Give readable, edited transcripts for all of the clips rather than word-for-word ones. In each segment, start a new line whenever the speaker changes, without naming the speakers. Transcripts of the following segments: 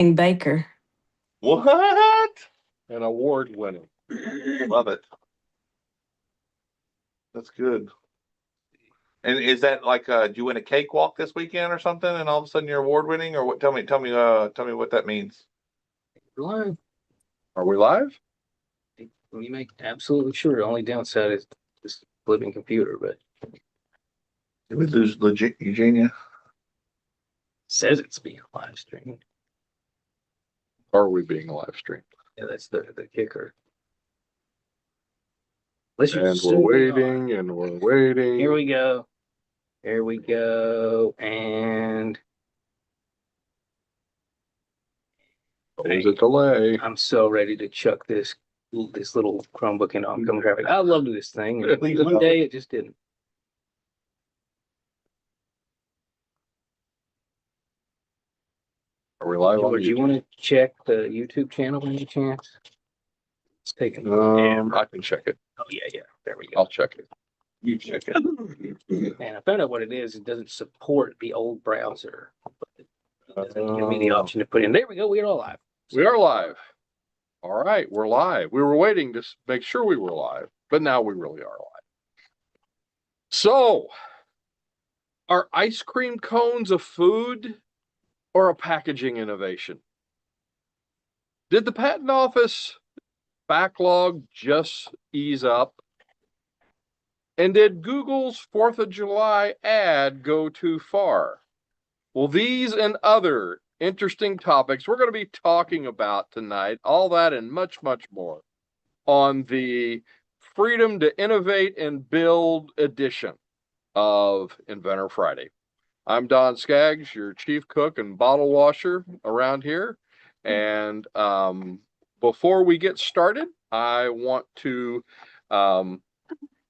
Baker.
What?
An award winning.
Love it. That's good. And is that like do you win a cakewalk this weekend or something and all of a sudden you're award winning or what? Tell me what that means.
Live.
Are we live?
We make absolutely sure. The only downside is this flipping computer, but
Did we lose Eugenia?
says it's being live streamed.
Are we being live streamed?
Yeah, that's the kicker. Unless you
And we're
assume we are.
waiting and we're waiting.
Here we go. Here we go. And
There's a delay.
I'm so ready to chuck this little Chromebook into oncoming traffic. I loved this thing. And one day it just didn't.
Are we live on
George, you
YouTube?
want to check the YouTube channel by any chance? It's taking.
I can check it.
Oh yeah. There we go.
I'll check it.
You check it.
And I found out what it is. It doesn't support the old browser. But it doesn't give me the option to put in. There we go. We're all live.
We are live. All right, we're live. We were waiting to make sure we were live, but now we really are live. So, are ice cream cones a food or a packaging innovation? Did the patent office backlog just ease up? And did Google's 4th of July ad go too far? Well, these and other interesting topics we're going to be talking about tonight, all that and much, much more on the Freedom to Innovate and Build edition of Inventor Friday. I'm Don Skaggs, your chief cook and bottle washer around here. And before we get started, I want to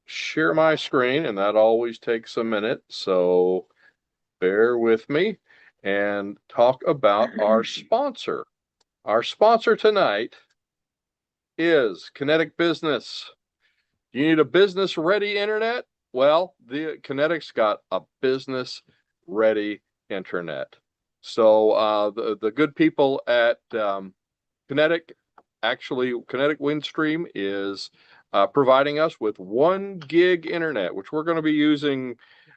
share my screen, and that always takes a minute, so bear with me, and talk about our sponsor. Our sponsor tonight is Kinetic Business. You need a business-ready internet? Well, the Kinetic's got a business-ready internet. So the good people at Kinetic, actually Kinetic Windstream is providing us with 1 gig internet, which we're going to be using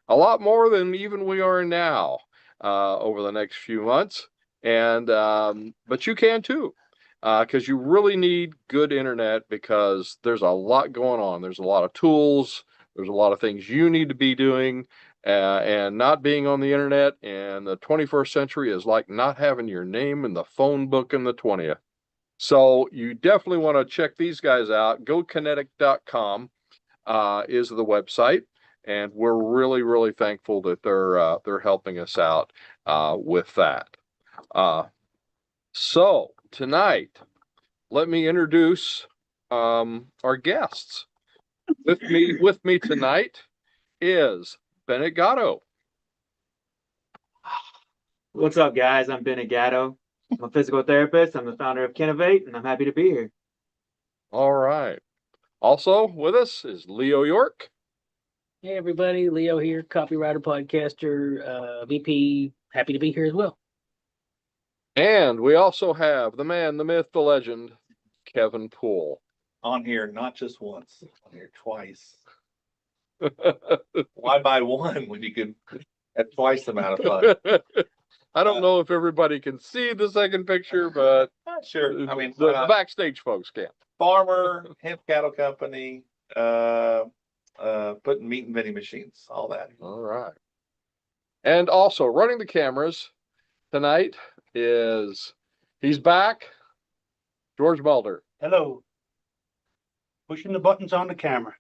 a lot more than even we are now over the next few months. And but you can too, because you really need good internet because there's a lot going on. There's a lot of tools. There's a lot of things you need to be doing, and not being on the internet in the 21st century is like not having your name in the phone book in the 20th. So you definitely want to check these guys out. GoKinetic.com is the website, and we're really, really thankful that they're helping us out with that. So tonight, let me introduce our guests. With me tonight is Bennett Gatto.
What's up, guys? I'm Bennett Gatto. I'm a physical therapist. I'm the founder of Kinnovate, and I'm happy to be here.
All right. Also with us is Leo York.
Hey, everybody. Leo here, copywriter, podcaster, VP. Happy to be here as well.
And we also have the man, the myth, the legend, Kevin Poole.
On here, not just once, on here twice. Why buy one when you can have twice the amount of fun?
I don't know if everybody can see the second picture, but
Sure. I mean,
the backstage folks can.
Farmer, hemp cattle company, putting meat in vending machines, all that.
All right. And also running the cameras tonight he's back, George Mulder.
Hello. Pushing the buttons on the camera.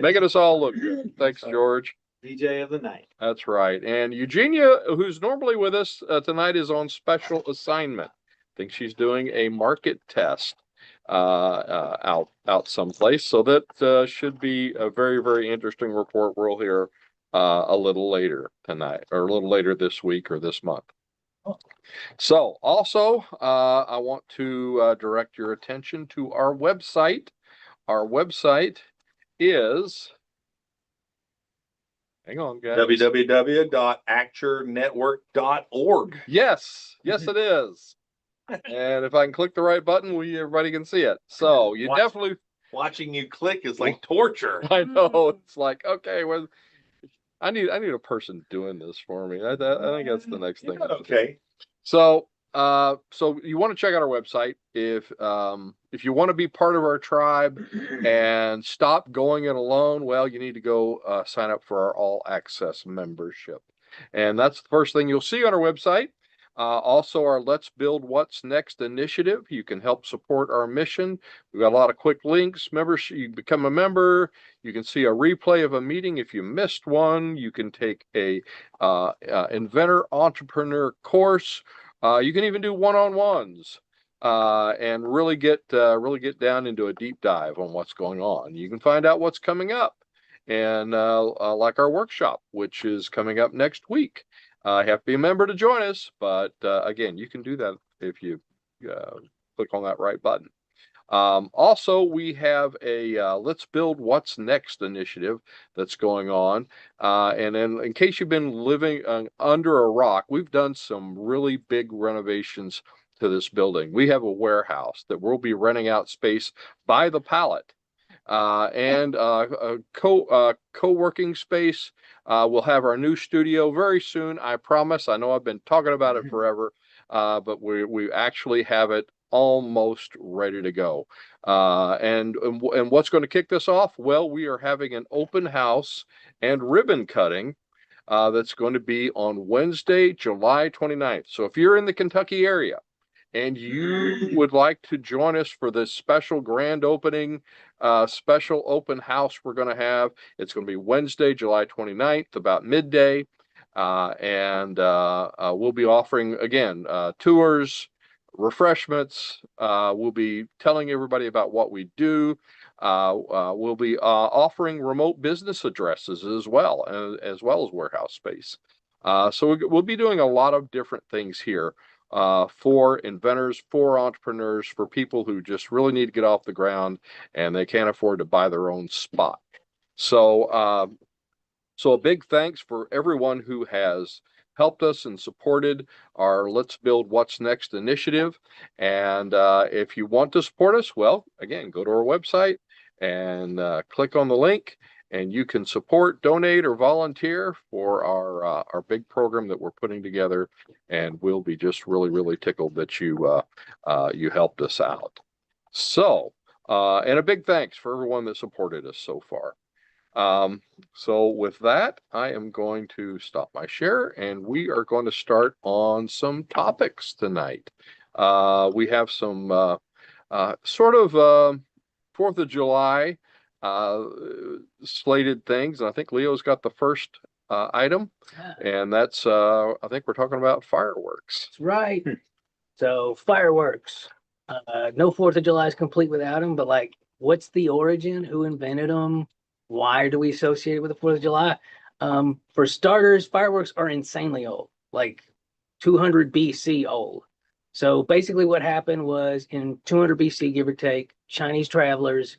Making us all look good. Thanks, George.
DJ of the night.
That's right. And Eugenia, who's normally with us tonight, is on special assignment. I think she's doing a market test out someplace. So that should be a very, very interesting report we'll hear a little later tonight, or a little later this week or this month. So also, I want to direct your attention to our website. Our website is, hang on, guys.
www.acturnetwork.org.
Yes, it is. And if I can click the right button, everybody can see it. So you
Watch.
definitely,
Watching you click is like torture.
I know it's like, okay, well, I need a person doing this for me. I think that's the next thing.
Okay.
So, so you want to check out our website if you want to be part of our tribe and stop going it alone. Well, you need to go sign up for our all access membership, and that's the first thing you'll see on our website. Also, our Let's Build What's Next initiative. You can help support our mission. We've got a lot of quick links. Membership, you become a member. You can see a replay of a meeting if you missed one. You can take a Inventor entrepreneur course. You can even do one-on-ones and really get down into a deep dive on what's going on. You can find out what's coming up, and like our workshop, which is coming up next week. You have to be a member to join us, but again, you can do that if you click on that right button. Also, we have a Let's Build What's Next initiative that's going on. And then in case you've been living under a rock, we've done some really big renovations to this building. We have a warehouse that we'll be renting out space by the pallet. And a co-working space. We'll have our new studio very soon, I promise. I know I've been talking about it forever, but we actually have it almost ready to go. And what's going to kick this off? Well, we are having an open house and ribbon cutting that's going to be on Wednesday, July 29th. So if you're in the Kentucky area and you would like to join us for this special grand opening, special open house we're going to have, it's going to be Wednesday, July 29th, about midday. And we'll be offering, again, tours, refreshments. We'll be telling everybody about what we do. We'll be offering remote business addresses as well as warehouse space. So we'll be doing a lot of different things here for inventors, for entrepreneurs, for people who just really need to get off the ground and they can't afford to buy their own spot. So, so a big thanks for everyone who has helped us and supported our Let's Build What's Next initiative. And if you want to support us, well, again, go to our website and click on the link, and you can support, donate, or volunteer for our big program that we're putting together. And we'll be just really, really tickled that you helped us out. So, and a big thanks for everyone that supported us so far. So with that, I am going to stop my share, and we are going to start on some topics tonight. We have some sort of 4th of July slated things. And I think Leo's got the first item, and that's I think we're talking about fireworks.
That's right. So fireworks. No 4th of July is complete without them, but like, what's the origin? Who invented them? Why do we associate it with the 4th of July? For starters, fireworks are insanely old, like 200 BC old. So basically what happened was in 200 BC, give or take, Chinese travelers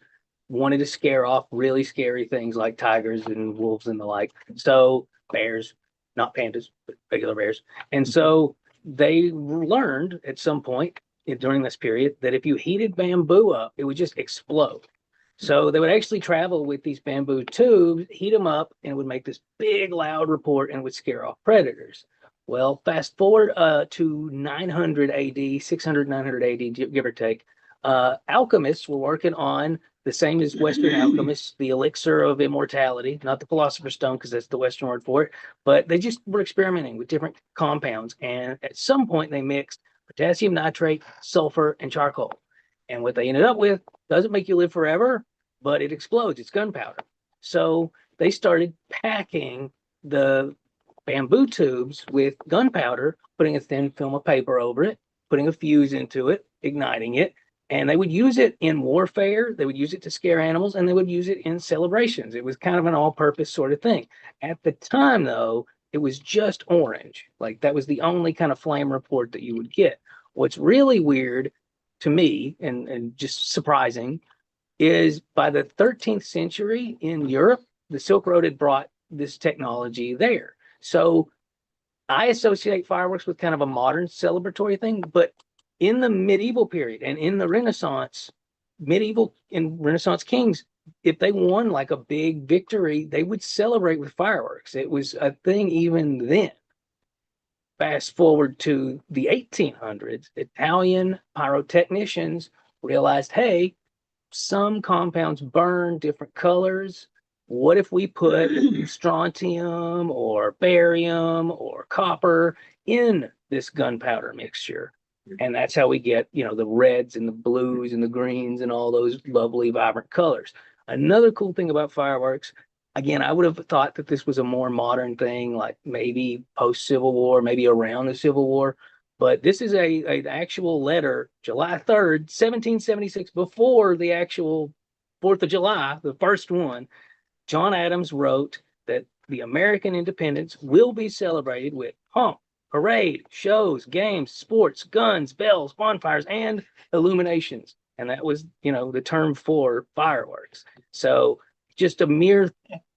wanted to scare off really scary things like tigers and wolves and the like. So bears, not pandas, but regular bears. And so they learned at some point during this period that if you heated bamboo up, it would just explode. So they would actually travel with these bamboo tubes, heat them up, and it would make this big loud report and would scare off predators. Well, fast forward to 900 AD, 600, 900 AD, give or take. Alchemists were working on the same as Western alchemists, the elixir of immortality, not the philosopher's stone, because that's the Western word for it, but they just were experimenting with different compounds. And at some point they mixed potassium nitrate, sulfur, and charcoal. And what they ended up with doesn't make you live forever, but it explodes. It's gunpowder. So they started packing the bamboo tubes with gunpowder, putting a thin film of paper over it, putting a fuse into it, igniting it, and they would use it in warfare. They would use it to scare animals, and they would use it in celebrations. It was kind of an all-purpose sort of thing. At the time, though, it was just orange. Like, that was the only kind of flame report that you would get. What's really weird to me and just surprising is by the 13th century in Europe, the Silk Road had brought this technology there. So I associate fireworks with kind of a modern celebratory thing, but in the medieval period and in the Renaissance, medieval and Renaissance kings, if they won like a big victory, they would celebrate with fireworks. It was a thing even then. Fast forward to the 1800s, Italian pyrotechnicians realized, hey, some compounds burn different colors. What if we put strontium or barium or copper in this gunpowder mixture? And that's how we get, the reds and the blues and the greens and all those lovely, vibrant colors. Another cool thing about fireworks, again, I would have thought that this was a more modern thing, like maybe post-Civil War, maybe around the Civil War. But this is a actual letter, July 3rd, 1776, before the actual 4th of July, the first one. John Adams wrote that the American independence will be celebrated with pomp, parade, shows, games, sports, guns, bells, bonfires, and illuminations. And that was, the term for fireworks. So just a mere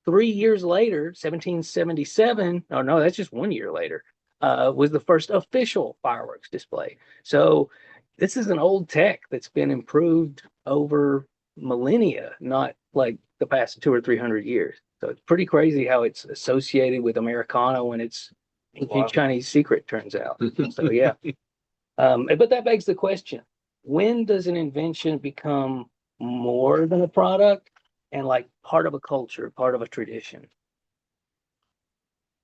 3 years later, 1777, oh no, that's just 1 year later, was the first official fireworks display. So this is an old tech that's been improved over millennia, not like the past 200 or 300 years. So it's pretty crazy how it's associated with Americana when it's ancient Chinese secret, turns out. So yeah. But that begs the question, when does an invention become more than a product and like part of a culture, part of a tradition?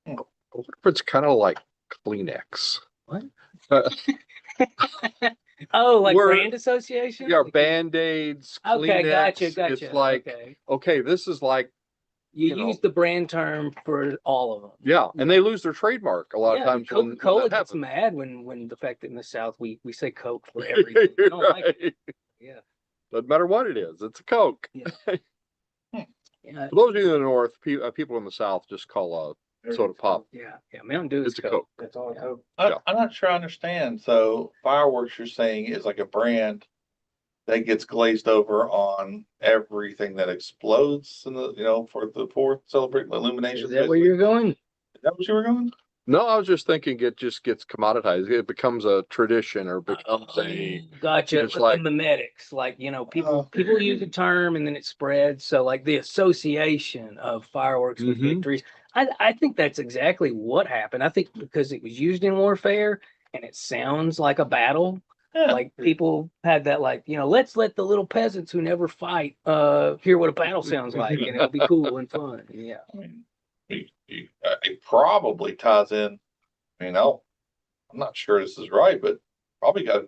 I wonder if it's kind of like Kleenex.
What? Oh, like
We're-
brand association?
Yeah, Band-Aids,
Okay,
Kleenex.
gotcha.
It's like, okay, this is like,
You
you know.
use the brand term for all of them.
yeah, and they lose their trademark a lot of
Yeah,
times. when
Coca-Cola
that
gets
happens.
mad when the fact that in the South we say Coke for everything. We don't like it.
Right.
Yeah.
Doesn't matter what it is, it's a Coke.
Yeah.
For those of you in the North, people in the South just call a soda pop.
Yeah. Mountain Dew is
It's a Coke.
That's all.
Yeah.
Yeah.
I'm not sure I understand. So fireworks, you're saying, is like a brand that gets glazed over on everything that explodes in the, for the 4th celebrate illumination.
Is that where you're going?
Is that what you were going?
No, I was just thinking it just gets commoditized. It becomes a tradition or becomes a,
Gotcha.
it's
Like
like-
the mimetics, like people use a term and then it spreads. So like the association of fireworks with
Mhm.
victories. I think that's exactly what happened. I think because it was used in warfare and it sounds like a battle.
Yeah.
Like people had that, like, let's let the little peasants who never fight hear what a battle sounds like, and it'll be cool and fun. Yeah.
I mean, it probably ties in. I'm not sure this is right, but probably got.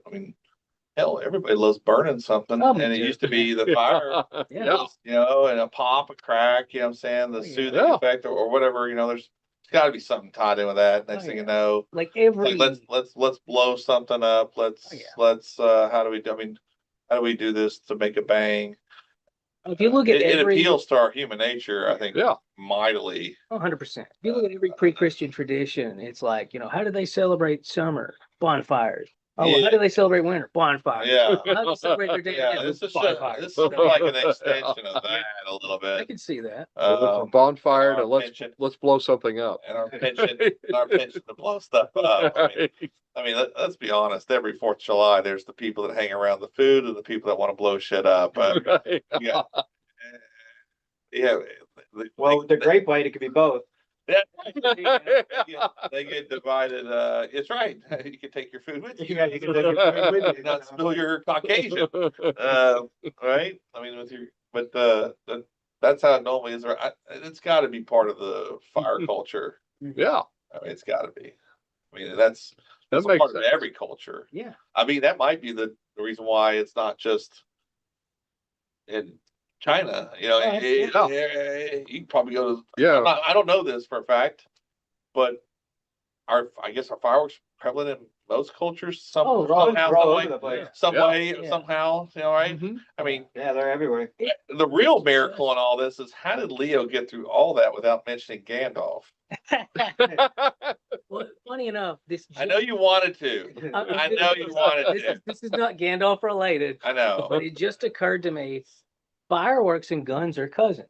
Hell, everybody loves burning something,
Oh, me
and it
too.
used to be the fire.
Yeah.
And a pop, a crack. You know what I'm saying? The
Oh, yeah.
soothing
Yeah.
effect, or whatever. There's got to be something tied in with that. Next
Oh,
thing
yeah.
you know,
Like
it's
every
like, let's blow something up. Let's
Oh, yeah.
how do we? How do we do this to make a bang?
if you look at
It
every
appeals to our human nature, I think,
yeah.
mightily.
100%. If you look at every pre-Christian tradition, it's like, how do they celebrate summer? Bonfires. Oh, well, how
Yeah.
do they celebrate winter? Bonfires.
Yeah.
How do they celebrate their day?
Yeah, this is
Bonfires.
like an extension of that a little
I
bit.
can see that.
From bonfire
our
to
pension.
let's blow something up.
And our pension to blow stuff up. Let's be honest. Every 4th of July, there's the people that hang around the food and the people that want to blow shit up.
Right.
Yeah, yeah.
Well, the grape white, it could be both.
They get divided. It's right. You can take your food with you.
Yeah, you can take your food with you.
And not spill your Caucasian. Right? That's how it normally is. It's got to be part of the fire culture.
Yeah,
It's got to be. That's
that
part
makes
of
sense.
every culture.
Yeah.
That might be the reason why it's not just in China.
Yeah.
You can probably go to.
Yeah,
I don't know this for a fact, but I guess our fireworks prevalent in most cultures.
Oh,
They're all
Somehow,
all
some
over
way,
the place.
some
Yeah.
way,
Yeah.
somehow. Right?
Mhm.
Yeah, they're everywhere.
The real miracle in all this is how did Leo get through all that without mentioning Gandalf?
Well, funny enough,
I know you wanted to. I know you wanted to.
This is not Gandalf related,
I know.
but it just occurred to me, fireworks and guns are cousins.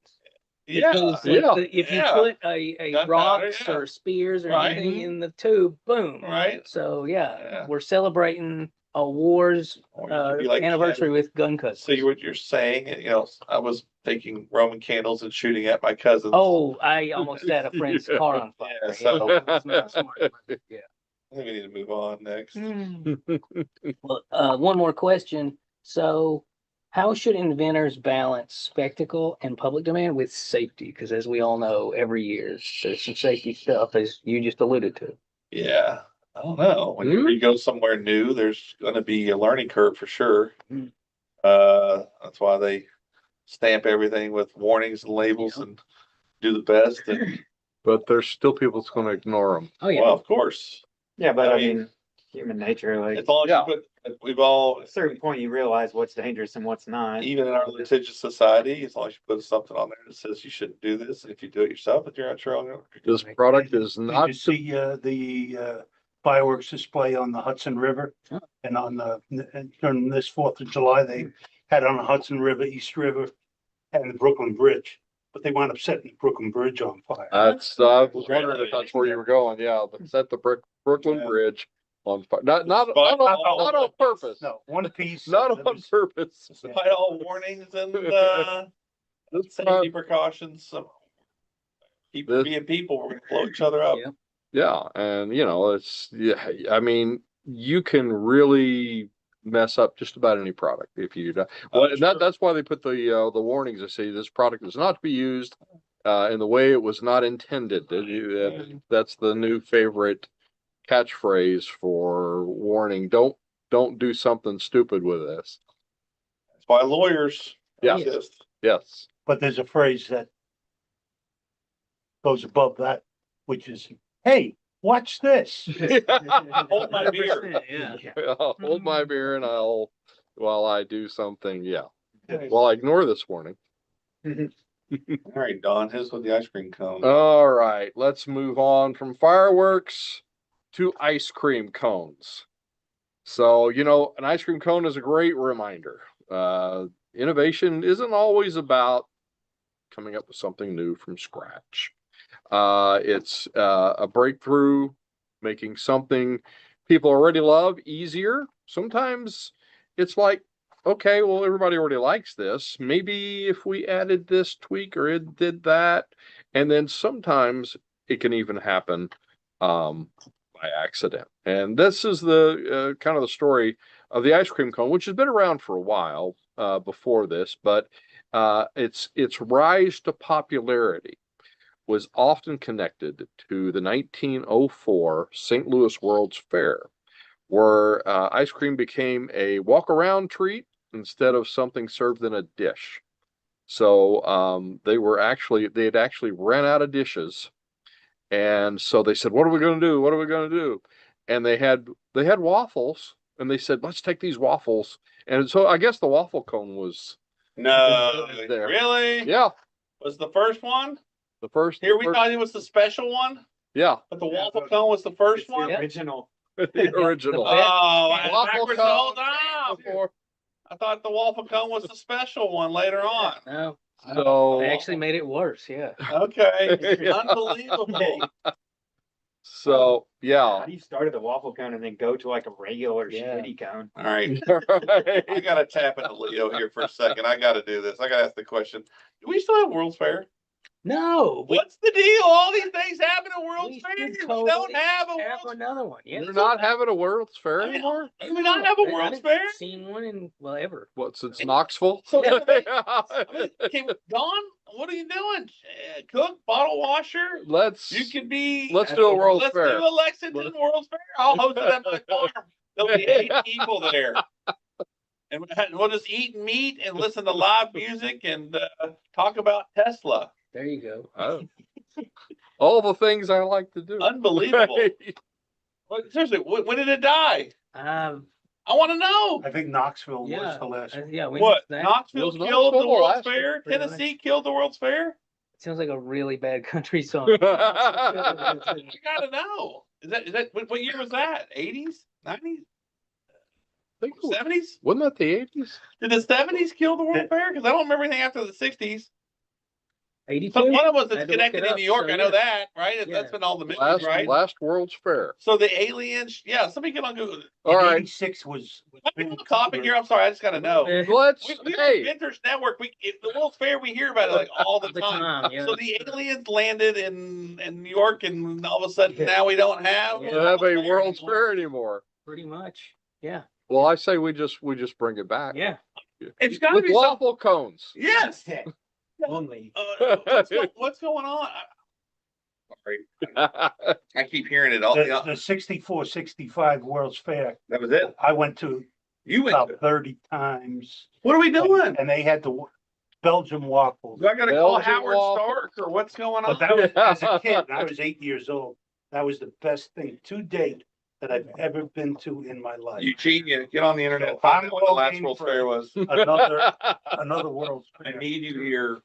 Yeah.
Because
yeah,
if you
yeah.
put a
Gunpowder,
rocks
yeah.
or spears or
Right.
anything in the tube, boom.
Right.
So
Yeah.
we're celebrating a war's
Or it could be like
anniversary with gun cuts.
So what you're saying, I was thinking Roman candles and shooting at my cousins.
Oh, I almost set a friend's car on fire.
Yeah, so-
That's not smart. but Yeah.
I think we need to move on next.
Well, one more question. So, how should inventors balance spectacle and public demand with safety? Because as we all know, every year there's some safety stuff, as you just alluded to.
Yeah, I don't know. When you go somewhere new, there's going to be a learning curve for sure.
Mm.
That's why they stamp everything with warnings and labels and do the best. And
But there's still people that's gonna ignore them.
Oh yeah.
well, of course,
Yeah, but
I
I
mean-
mean, human nature, like
as long as
Yeah.
you we've all,
at a certain point you realize what's dangerous and what's not.
even in our litigious society, as long as you put something on there that says you shouldn't do this, and if you do it yourself, if you're not sure,
This product is
Did
not
you see the fireworks display on the Hudson River?
Oh.
And and during this 4th of July, they had on the Hudson River, East River, and the Brooklyn Bridge. But they wound up setting the Brooklyn Bridge on fire.
That's, I was wondering if that's where you were going, yeah, but set the Brooklyn
Yeah.
Bridge on fire, not
But-
on purpose,
No, one piece.
not
that
on
was-
purpose.
despite all warnings and
This
safety precautions, keep
This-
being people, we're gonna blow each other up.
Yeah.
Yeah, and I mean, you can really mess up just about any product if you, well, and
sure.
that's why they put the warnings that say this product is not to be used in the way it was not intended. That's the new favorite catchphrase for warning. Don't do something stupid with this.
That's why lawyers
Yeah.
exist.
Yes.
But there's a phrase that goes above that, which is, hey, watch this.
Hold my beer.
Yeah.
I'll hold my beer and while I do something, yeah. Well, I ignore this warning.
All right, Don, his with the ice cream cone.
All right, let's move on from fireworks to ice cream cones. So, an ice cream cone is a great reminder. Innovation isn't always about coming up with something new from scratch. It's a breakthrough, making something people already love easier. Sometimes it's like, okay, well, everybody already likes this. Maybe if we added this tweak or it did that. And then sometimes it can even happen by accident. And this is the kind of the story of the ice cream cone, which has been around for a while before this, but its rise to popularity was often connected to the 1904 St. Louis World's Fair, where ice cream became a walk-around treat instead of something served in a dish. So they had actually ran out of dishes, and so they said, "What are we going to do? What are we going to do?" And they had waffles, and they said, "Let's take these waffles." And so I guess the waffle cone was
No,
there.
really?
Yeah,
Was the first one?
the first.
Here we
first-
thought it was the special one,
Yeah,
but the waffle cone was the first
It's
one.
the original.
the original.
The
Oh, I
Waffle
backwards the
cone
whole time.
before.
I thought the waffle cone was the special one later on.
No,
So
they actually made it worse. Yeah.
Okay, unbelievable.
So yeah.
How do you start at the waffle cone and then go to like a regular
Yeah.
shitty cone?
All right, I gotta tap into Leo here for a second. I gotta do this. I gotta ask the question. Do we still have World's Fair?
No,
What's the deal? All these things happen at World's
we
Fair.
should
We
totally
don't have a
have
World's
another one. Yeah.
You're not having a World's Fair anymore?
Do we not have a
I
World's
haven't
Fair?
Seen one in ever.
What, since Knoxville?
So okay, Don, what are you doing? Cook, bottle washer.
Let's
You could be.
let's do a World's
Let's
Fair.
do a Lexington World's Fair. I'll host it at my farm. There'll be 8 people there. And we'll just eat meat and listen to live music and talk about Tesla.
There you go.
Oh. All the things I like to do.
Unbelievable. Seriously, when did it die?
Um,
I want to know.
I think Knoxville was
yeah,
the last one.
yeah. We
What?
that
Knoxville
Was
killed
Knoxville
the World's
last
Fair?
pretty
Tennessee killed the World's Fair?
sounds like a really bad country song.
I gotta know. Is that what year was that? 80s? 90s?
Think it was-
70s?
Wasn't that the 80s?
Did the 70s kill the World Fair? Because I don't remember anything after the 60s.
82.
So one of us
I
is
had to look
connected
it
in
up,
New York.
so
I know
yeah.
that, right?
Yeah.
That's been all the news,
Last
right?
last World's Fair.
So the aliens, yeah, somebody get on Google.
All right,
86 was.
Am I copying here? I'm sorry, I just gotta know.
let's.
We
Hey,
Inventors Network. The World's Fair. We hear about it like all the
All the
time.
time, yeah.
So the aliens landed in New York, and all of a sudden
Yeah.
now we don't have.
Yeah.
don't have a World's Fair anymore.
Pretty much. Yeah.
Well, I say we just bring it back.
Yeah.
It's gotta
With
be some.
waffle cones.
Yes.
Only.
What's going on? Sorry, I keep hearing it all.
The 64, 65 World's Fair,
That was it.
I went to
You went.
about 30 times.
What are we doing?
And they had the Belgian waffles.
Do I gotta call
Belgian
Howard
waffle.
Stark or what's going on?
But that was, as a kid, I was 8 years old. That was the best thing to date that I've ever been to in my life.
Eugene, get on the internet.
So
Find
I'm
out what the
all
last
game
World's
for
Fair was.
Another World's
I
Fair.
need you here.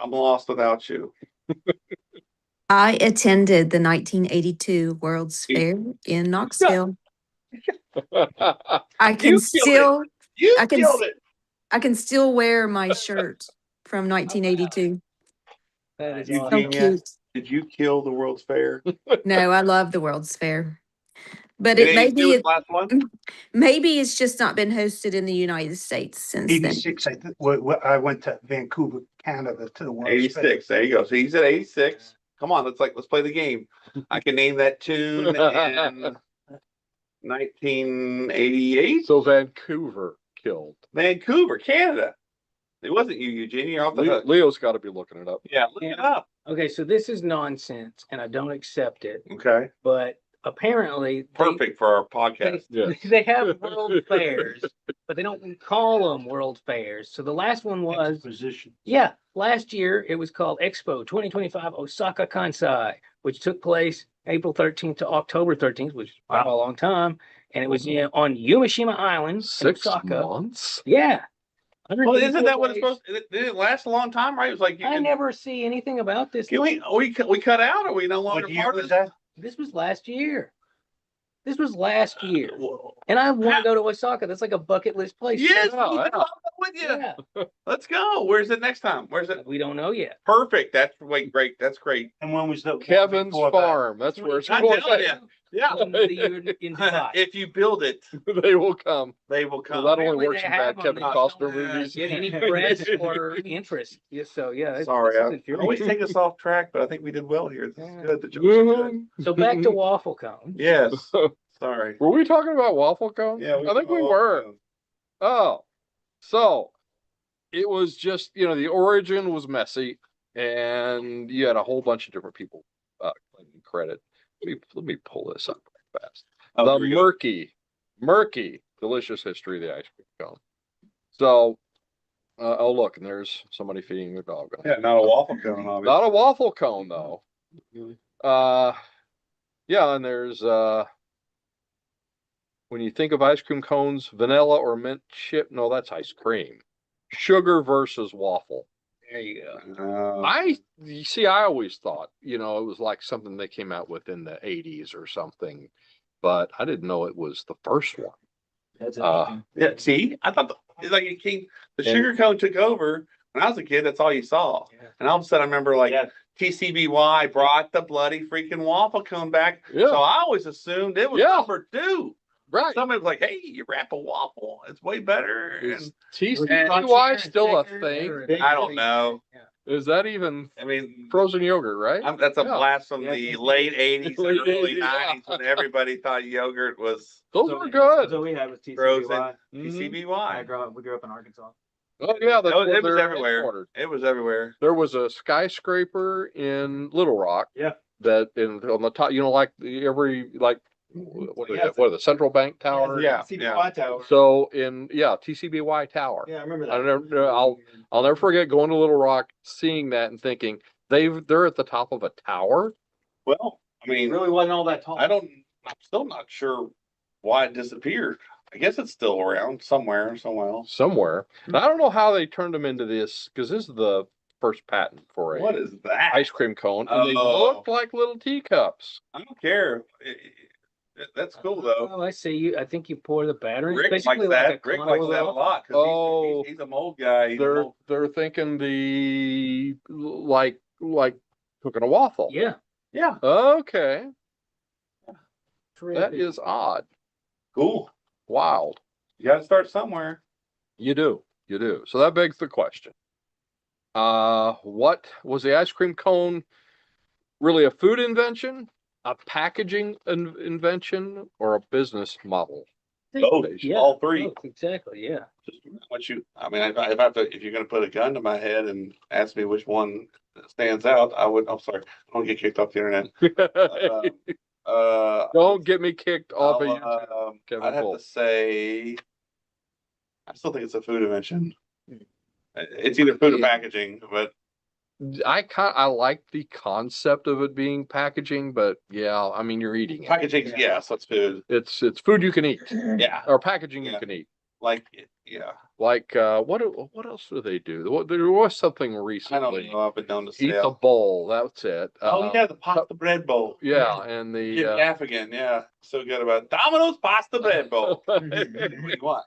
I'm lost without you.
I attended the 1982 World's
You-
Fair in Knoxville. I
You
can
killed
still
You
I can
killed it.
I can still wear my shirt from 1982.
That is
You
awesome.
So
genius.
cute.
Did you kill the World's Fair?
No, I love the World's Fair. But
Did
it
anything do
maybe
with
it
the last one?
maybe it's just not been hosted in the United States since then.
86, I think, I went to Vancouver, Canada to the World's Fair.
86. There you go. So he's at 86. Come on, let's play the game. I can name that tune in 1988.
So Vancouver killed.
Vancouver, Canada. It wasn't you, Eugene. You're off the hook.
Leo's got to be looking it up.
Yeah, look it up.
Okay, so this is nonsense and I don't accept it,
Okay.
but apparently
Perfect for our podcast.
Yes.
they have world fairs, but they don't call them world fairs. So the last one was,
Exposition.
yeah, last year it was called Expo 2025 Osaka Kansai, which took place April 13th to October 13th, which is a long time. And it was on Yumashima Island, in
6
Osaka.
months.
Yeah.
Well, isn't that what it's
184
supposed to? Did it last a long time, right? It was like
days. I never see anything about this.
Can we cut out? Or we no longer
What year
part
was
of
that?
This was last year. This was last year. And I want to go to Osaka. That's like a bucket list place.
Yes,
Yeah,
I'll
yeah.
go with you.
Yeah.
Let's go. Where's it next time? Where's it?
We don't know yet.
Perfect. That's great. That's great.
And when was the?
Kevin's
before that?
Farm. That's where it's
I'm
going.
telling you. Yeah.
In the year in July.
If you build it,
They will come.
they will
Well,
come.
that only
Apparently
works
they
in
have
bad
them.
Kevin
They
Costner
don't,
movies.
Get any press or interest. Yeah, so yeah.
Sorry,
this
I
is infuriating.
always take us off track, but I think we did well here. This is
Yeah.
good. The jokes are good.
So back to waffle cone.
Yes. Sorry.
Were we talking about waffle cones?
Yeah,
I think we were. Oh, so it was just, the origin was messy and you had a whole bunch of different people claiming credit. Let me pull this up real fast.
Oh,
The
here we go.
murky, delicious history of the ice cream cone. So, oh, look, and there's somebody feeding their dog.
Yeah, not a waffle cone, obviously.
Not a waffle cone, though. Yeah, and there's, when you think of ice cream cones, vanilla or mint chip, no, that's ice cream. Sugar versus waffle.
There you go.
You see, I always thought, it was like something they came out with in the 80s or something, but I didn't know it was the first one.
That's
Yeah, see, I thought it's like it came, the
And-
sugar cone took over. When I was a kid, that's all you saw.
Yeah.
And all of a sudden, I remember like
Yeah.
TCBY brought the bloody freaking waffle cone back.
Yeah.
So I always assumed it was
Yeah.
number 2.
Right.
Somebody was like, "Hey, you wrap a waffle. It's way better."
Is
And
TCBY still a thing?
I don't know.
Is that even
I mean,
frozen yogurt, right?
that's a
Yeah.
blast from
Yeah,
the
yeah.
late 80s and
Late
early
80s, yeah.
90s when everybody thought yogurt was
Those
So-
were good.
That's what we had was
frozen.
TCBY.
Mhm.
TCBY.
We grew up in Arkansas.
Oh yeah, that's where
It was
they're
everywhere.
headquartered.
It was everywhere.
There was a skyscraper in Little Rock.
Yeah.
That on the top, what is
Yeah,
it? What are the Central Bank Tower?
Yeah.
TCBY Tower.
So TCBY Tower.
Yeah, I remember
I
that.
I'll never forget going to Little Rock, seeing that and thinking they're at the top of a tower.
Well, I
It
mean,
really wasn't all that tall.
I'm still not sure why it disappeared. I guess it's still around somewhere else.
Somewhere. And I don't know how they turned them into this, because this is the first patent for
What
a
is that?
ice cream cone, and they
Oh.
look like little teacups.
I don't care. That's cool though.
Oh, I see you. I think you pour the batter in.
Rick likes
Basically like a
that. Rick likes
caramel
that a
waffle.
lot. 'Cause
Oh.
he's a mold guy. He's a
They're
mold-
they're thinking the like cooking a waffle.
Yeah.
Yeah,
Okay, that
Terrific.
is odd,
cool.
wild.
You got to start somewhere.
You do. So that begs the question. What was the ice cream cone really a food invention, a packaging invention, or a business model?
Both,
Yeah,
all three.
both, exactly. Yeah.
Just what you. I mean, if I have to, if you're going to put a gun to my head and ask me which one stands out, I would. I'm sorry, I don't get kicked off the internet.
Don't get me kicked off of
I'll,
YouTube, Kevin
I'd have
Cole.
to say, I still think it's a food invention. It's either food or packaging, but
I like the concept of it being packaging, but yeah, I mean you're eating it.
packaging, yeah, so it's food.
It's food you can eat,
Yeah,
or packaging you
Yeah.
can eat.
like yeah.
Like what else do they do? There was something
I
recently.
don't know. I've been known to
Eat
say.
the bowl. That's it.
Oh yeah, the pasta bread bowl.
Yeah, and
Jim
the
Gaffigan, yeah, so good about Domino's pasta bread bowl. What do you want?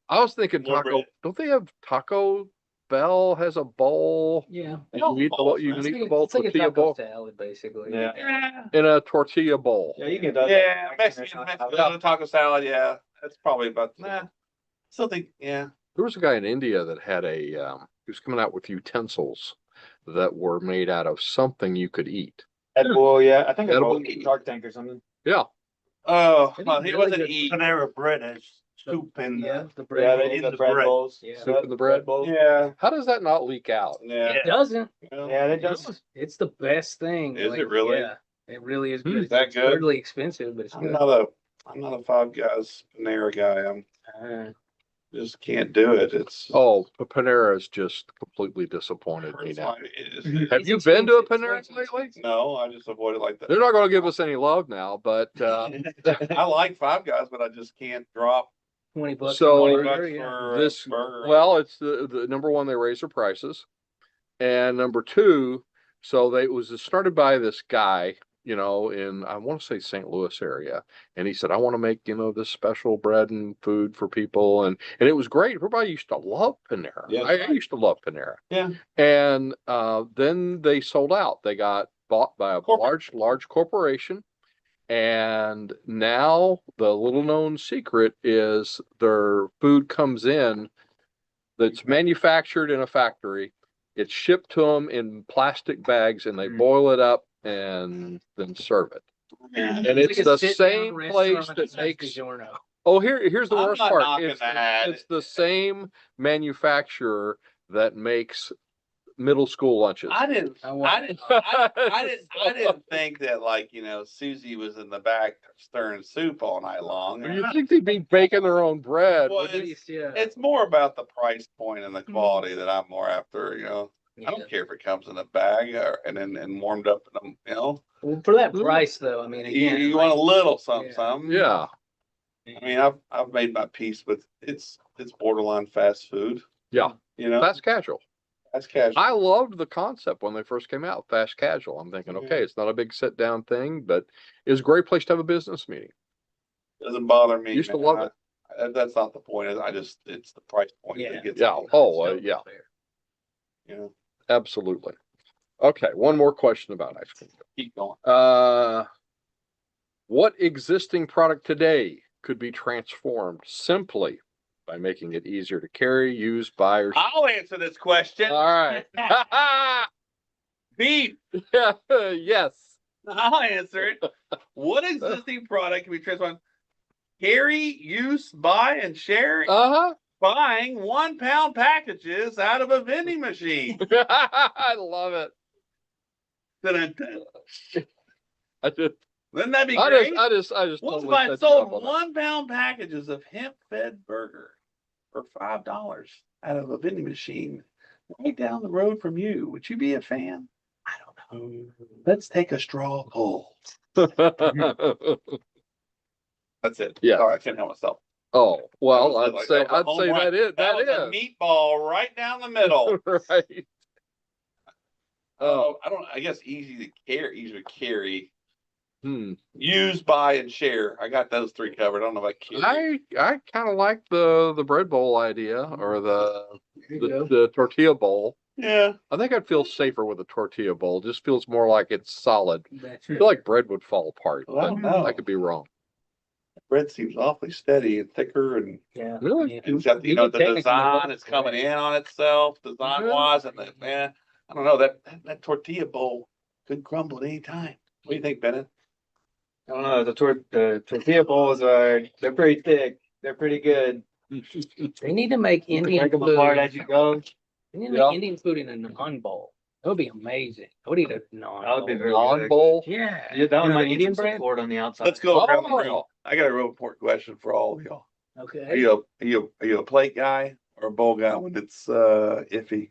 I was thinking
More
taco.
bread.
Don't they have Taco Bell has a bowl?
Yeah.
You can eat the bowl. You
It's
can
like
eat the bowl
it's like a
tortilla
taco
bowl
salad, basically.
Yeah.
Yeah,
in a tortilla bowl.
Yeah, you can do that.
yeah, Mexican taco salad. Yeah, that's probably about. Nah, still think yeah.
There was a guy in India that had he was coming out with utensils that were made out of something you could eat.
Edible, yeah. I think it's
Edible.
called Shark Tank or something.
Yeah.
Oh,
It'd be
well, he
really
wasn't
good.
eating.
Panera Bread has soup and
Yeah. The
Yeah,
bread.
they
in
need the
the
bread
bread.
bowls.
Yeah.
Soup in the bread.
bowls.
Yeah,
How does that not leak out?
yeah.
It doesn't.
Yeah, they just.
It's the best thing.
Is it really?
Yeah. It really is
Hmm.
good. It's
That good?
absurdly expensive, but it's
I'm
good.
not a Five Guys Panera guy. I'm
Uh,
just can't do it. It's
Oh, Panera is just completely disappointed me now. Have
It's
you been to a
expensive.
Panera
It's expensive.
lately?
No, I just avoid it like that.
They're not going to give us any love now, but
I like Five Guys, but I just can't drop
$20
So-
for a
20 bucks
burger, yeah.
for
this
a burger.
well, it's the number one, they raise their prices, and number two, so it was started by this guy, in I want to say St. Louis area, and he said, I want to make this special bread and food for people, and it was great. Everybody used to love Panera.
Yeah,
I
right.
used to love Panera.
Yeah.
And then they sold out. They got bought by a
Corporate.
large corporation. And now the little known secret is their food comes in that's manufactured in a factory. It's shipped to them in plastic bags and they boil it up and then serve it. And it's
like a
the
sit-down
same place
restaurant
that
at
makes.
DiGiorno.
Oh, here's the
I'm
worst
not
part.
knocking that.
It's the same manufacturer that makes middle school lunches.
I didn't think that Susie was in the back stirring soup all night long.
You think they'd be baking their own bread?
Well,
wouldn't you?
At least, yeah.
It's more about the price point and the quality that I'm more after. I
Yeah.
don't care if it comes in a bag and then warmed up.
Well, for that price, though, I mean, again,
You want a little something,
Yeah.
something.
Yeah.
I mean, I've made my peace with it's borderline fast food.
Yeah. Fast casual.
That's casual.
I loved the concept when they first came out, fast casual. I'm thinking,
Yeah.
okay, it's not a big sit down thing, but it's a great place to have a business meeting.
Doesn't bother me.
Used to
man.
love it.
That's not the point. It's the price point
Yeah.
that gets
Yeah.
me,
Oh, yeah,
you know.
absolutely. Okay. One more question about ice cream.
Keep going.
What existing product today could be transformed simply by making it easier to carry, use, buy, or
I'll answer this question.
all right.
Beef.
Yes.
I'll answer it. What existing product can be transformed? Carry, use, buy, and share.
Uh-huh.
Buying 1 pound packages out of a vending machine.
I love it.
Dun-dun-dun.
I just
Wouldn't that be great?
I just
What
totally
if I
set you
sold
up on that.
1 pound packages of hemp fed burger for $5 out of a vending machine right down the road from you? Would you be a fan? I don't know. Let's take a straw poll. That's it.
Yeah.
Sorry, I can't help myself.
Oh, well,
That
I'd
was
say
like a home run.
that is
That was a meatball right down the middle.
right. Oh,
I guess easy to carry. Use, buy, and share. I got those three covered. I don't know about kids.
I kind of like the bread bowl idea or
There you go.
the tortilla bowl.
Yeah.
I think I'd feel safer with a tortilla bowl. Just feels more like it's solid.
That's
I feel like bread would fall apart.
Well, I
But
don't know.
I could be wrong.
Bread seems awfully steady and thicker, and
yeah.
Really?
Yeah.
it's got,
You
the
could technically
design
go
is coming in on itself, design
Yeah.
wise, and man, I don't know, that tortilla bowl could crumble at any time. What do you think, Bennett?
I don't know, the tortilla bowls they're pretty thick. They're pretty good.
They need to make
You can
Indian
break them
food.
apart as you go.
They need to
Yeah.
make Indian food in a non-bowl. That would be amazing. I would eat a non-bowl.
That would be very
Non
good.
bowl.
Yeah.
Yeah, that
You
one
know,
might
the
need
Indian
some
bread.
support on the outside.
Let's go.
Oh.
I got a real important question for all of y'all. Are
Okay.
you a plate guy or a bowl guy when it's iffy?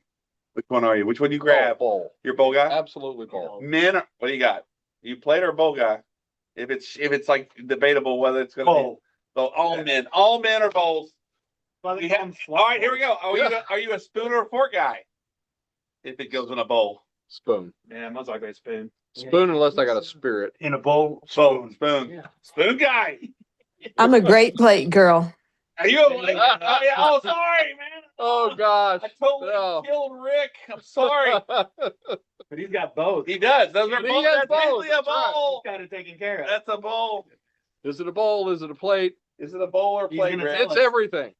Which one are you? Which one you grab?
Bowl.
You're a bowl guy?
Absolutely bowl.
Men, what do you got? You plate or a bowl guy? If it's like debatable whether it's gonna
Bowl.
be, so all men are bowls. All right, here we go.
Yeah.
Are you a spoon or a fork guy? If it goes in a bowl.
Spoon.
Yeah, most likely a spoon.
Spoon unless I got a spirit.
In a bowl,
Spoon,
spoon.
spoon,
Yeah.
spoon guy.
I'm a great plate girl.
Are you? Oh, yeah. Oh, sorry, man.
Oh gosh.
I totally
No.
killed Rick. I'm sorry.
But he's got both.
He does. Those are
He
both.
has
That's
both,
basically a
that's right.
bowl.
Got it taken care of.
That's a bowl.
Is it a bowl? Is it a plate?
Is it a bowl or
He's
plate,
gonna
Rick?
tell
It's
us.
everything.